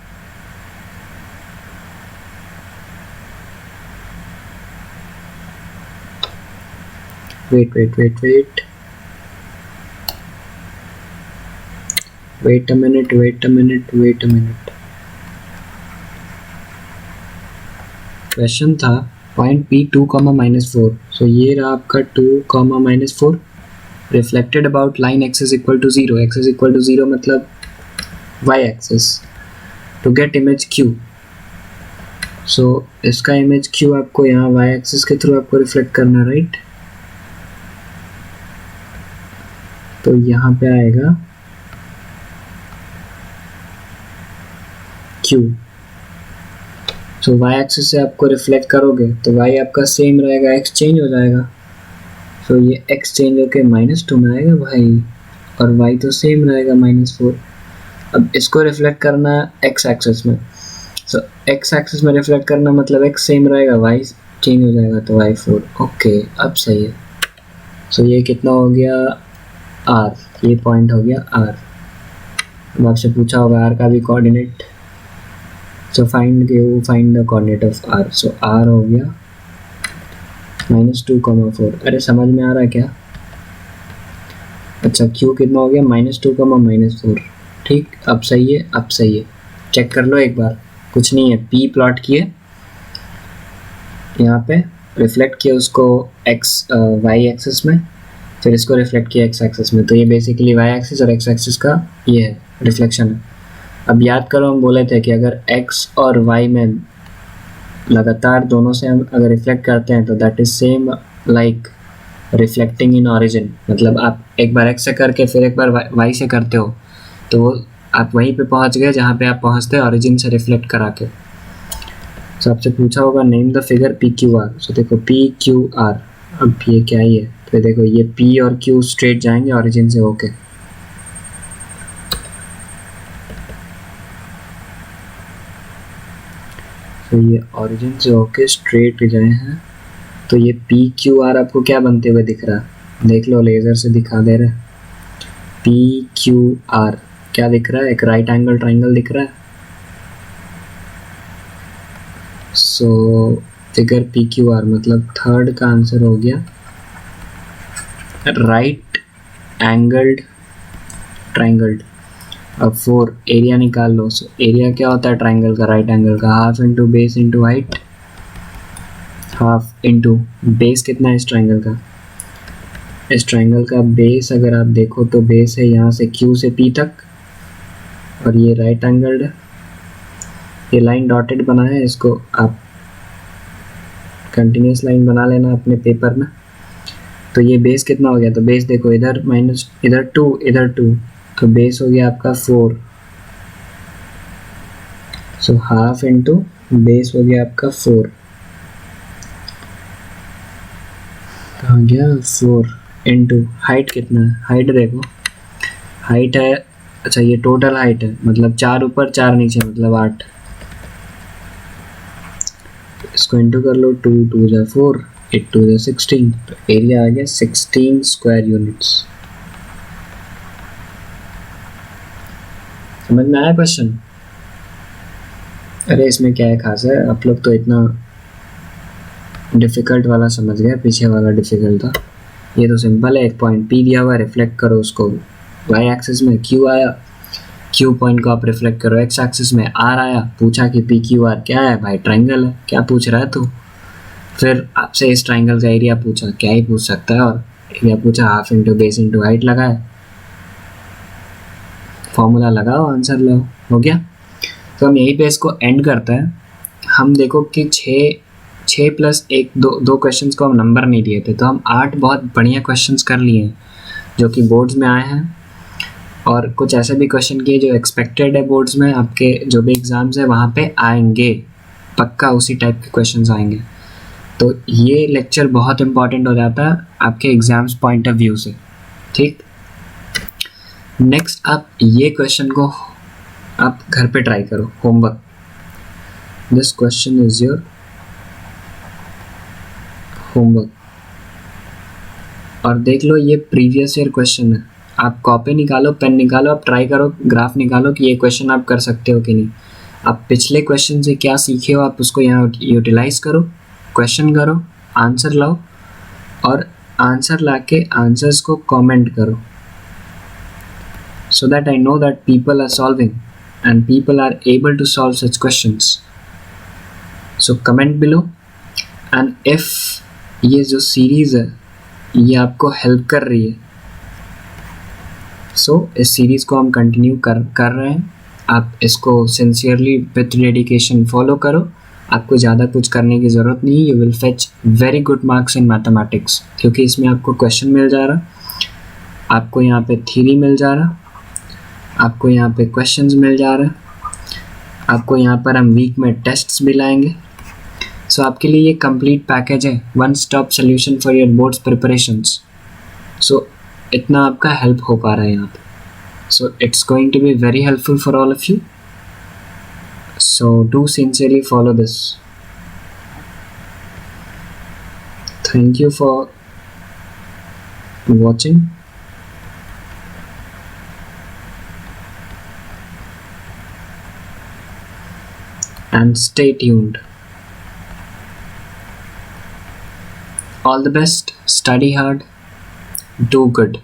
Wait a minute. क्वेश्चन था पॉइंट P 2, -4, सो ये रहा आपका 2, -4 reflected about line x is equal to 0, x is equal to 0 मतलब y axis. To get image Q, so इसका इमेज Q आपको यहाँ y एक्सिस के थ्रू आपको रिफ्लेक्ट करना, राइट। तो यहाँ पे आएगा Q, सो y एक्सिस से आपको रिफ्लेक्ट करोगे तो y आपका सेम रहेगा, x चेंज हो जाएगा, सो ये x चेंज होके -2 में आएगा भाई, और y तो सेम रहेगा -4। अब इसको रिफ्लेक्ट करना x एक्सिस में, सो x एक्सिस में रिफ्लेक्ट करना मतलब x सेम रहेगा, y चेंज हो जाएगा, तो y4। ओके, अब सही है। सो ये कितना हो गया r, ये पॉइंट हो गया r। अब आपसे पूछा होगा r का भी coordinate, so find the coordinate of r, so r हो गया -2, 4। अरे समझ में आ रहा है क्या? अच्छा, q कितना हो गया -2, -4, ठीक। अब सही है, चेक कर लो एक बार, कुछ नहीं है, p प्लॉट किए, यहाँ पे रिफ्लेक्ट किया उसको y एक्सिस में, फिर इसको रिफ्लेक्ट किया x एक्सिस में, तो ये बेसिकली y एक्सिस और x एक्सिस का ये है रिफ्लेक्शन है। अब याद करो, हम बोले थे कि अगर x और y में लगातार दोनों से हम अगर रिफ्लेक्ट करते हैं तो that is same like reflecting in origin, मतलब आप एक बार x से करके फिर एक बार y से करते हो, तो वो आप वहीं पे पहुंच गए जहाँ पे आप पहुंचते हैं ऑरिजिन से रिफ्लेक्ट करा के। तो आपसे पूछा होगा नेम द फिगर PQR, सो देखो PQR, अब ये क्या ही है, तो देखो ये P और Q स्ट्रेट जाएंगे ऑरिजिन से होके, तो ये ऑरिजिन से होके स्ट्रेट गए हैं, तो ये PQR आपको क्या बनते हुए दिख रहा है, देख लो लेज़र से दिखा दे रहे, PQR क्या दिख रहा है, एक राइट एंगल ट्राइंगल दिख रहा है। सो फिगर PQR मतलब थर्ड का आंसर हो गया राइट एंगल्ड ट्राइंगल। अब 4 एरिया निकाल लो, सो एरिया क्या होता है ट्राइंगल का, राइट एंगल का, half into base into height, half into base कितना है इस ट्राइंगल का, इस ट्राइंगल का बेस अगर आप देखो तो बेस है यहाँ से Q से P तक, और ये राइट एंगल्ड है, ये लाइन डॉटेड बना है, इसको आप कंटिन्यूस लाइन बना लेना अपने पेपर में। तो ये बेस कितना हो गया, तो बेस देखो इधर माइनस, इधर 2, इधर 2, तो बेस हो गया आपका 4, सो हाफ इंटू बेस हो गया आपका 4, कहाँ गया 4 इंटू हाइट कितना है, हाइट देखो, हाइट है, अच्छा ये टोटल हाइट है, मतलब 4 ऊपर 4 नीचे मतलब 8, इसको इंटू कर लो, 2 2 जा 4, 8 2 जा 16, तो एरिया आ गया 16 स्क्वायर यूनिट्स। समझ में आया क्वेश्चन? अरे इसमें क्या है खास है, आप लोग तो इतना डिफिकल्ट वाला समझ गए, पीछे वाला डिफिकल्ट था, ये तो सिंपल है, एक पॉइंट P दिया हुआ है, रिफ्लेक्ट करो उसको y एक्सिस में, Q आया, Q पॉइंट को आप रिफ्लेक्ट करो x एक्सिस में, R आया, पूछा कि PQR क्या है भाई, ट्राइंगल है, क्या पूछ रहा है तू, फिर आपसे इस ट्राइंगल का एरिया पूछा, क्या ही पूछ सकता है, और एरिया पूछा, half into base into height लगाए, फॉर्मूला लगाओ, आंसर लो, हो गया। तो हम यहीं पे इसको एंड करते हैं। हम देखो कि 6 प्लस 1 दो क्वेश्चंस को हम नंबर नहीं दिए थे, तो हम 8 बहुत बढ़िया क्वेश्चंस कर लिए हैं जो कि बोर्ड्स में आए हैं, और कुछ ऐसे भी क्वेश्चन किए जो एक्सपेक्टेड है बोर्ड्स में, आपके जो भी एग्ज़ाम्स है वहाँ पे आएंगे, पक्का उसी टाइप के क्वेश्चंस आएंगे। तो ये लेक्चर बहुत इंपॉर्टेंट हो जाता है आपके एग्जाम्स पॉइंट ऑफ व्यू से, ठीक। नेक्स्ट आप ये क्वेश्चन को आप घर पे ट्राई करो, homework. This question is your homework, और देख लो ये प्रीवियस ईयर क्वेश्चन है। आप कॉपी निकालो, पेन निकालो, आप ट्राई करो, ग्राफ निकालो कि ये क्वेश्चन आप कर सकते हो कि नहीं। आप पिछले क्वेश्चन से क्या सीखे हो आप उसको यहाँ यूटिलाइज करो, क्वेश्चन करो, आंसर लाओ, और आंसर लाके आंसर्स को कमेंट करो, so that I know that people are solving and people are able to solve such questions. So comment below, and if ये जो सीरीज़ है ये आपको हेल्प कर रही है, सो इस सीरीज़ को हम कंटिन्यू कर रहे हैं। आप इसको सिंसियरली विथ डेडिकेशन फॉलो करो, आपको ज़्यादा कुछ करने की ज़रूरत नहीं। You will fetch very good marks in mathematics, क्योंकि इसमें आपको क्वेश्चन मिल जा रहा, आपको यहाँ पे थ्योरी मिल जा रहा, आपको यहाँ पे क्वेश्चंस मिल जा रहा है, आपको यहाँ पर हम वीक में टेस्ट्स भी लाएंगे। सो आपके लिए ये कंप्लीट पैकेज है, one stop solution for your boards preparations. So इतना आपका हेल्प हो पा रहा है यहाँ पे। So it's going to be very helpful for all of you, so do sincerely follow this. Thank you for watching, and stay tuned. All the best, study hard, do good.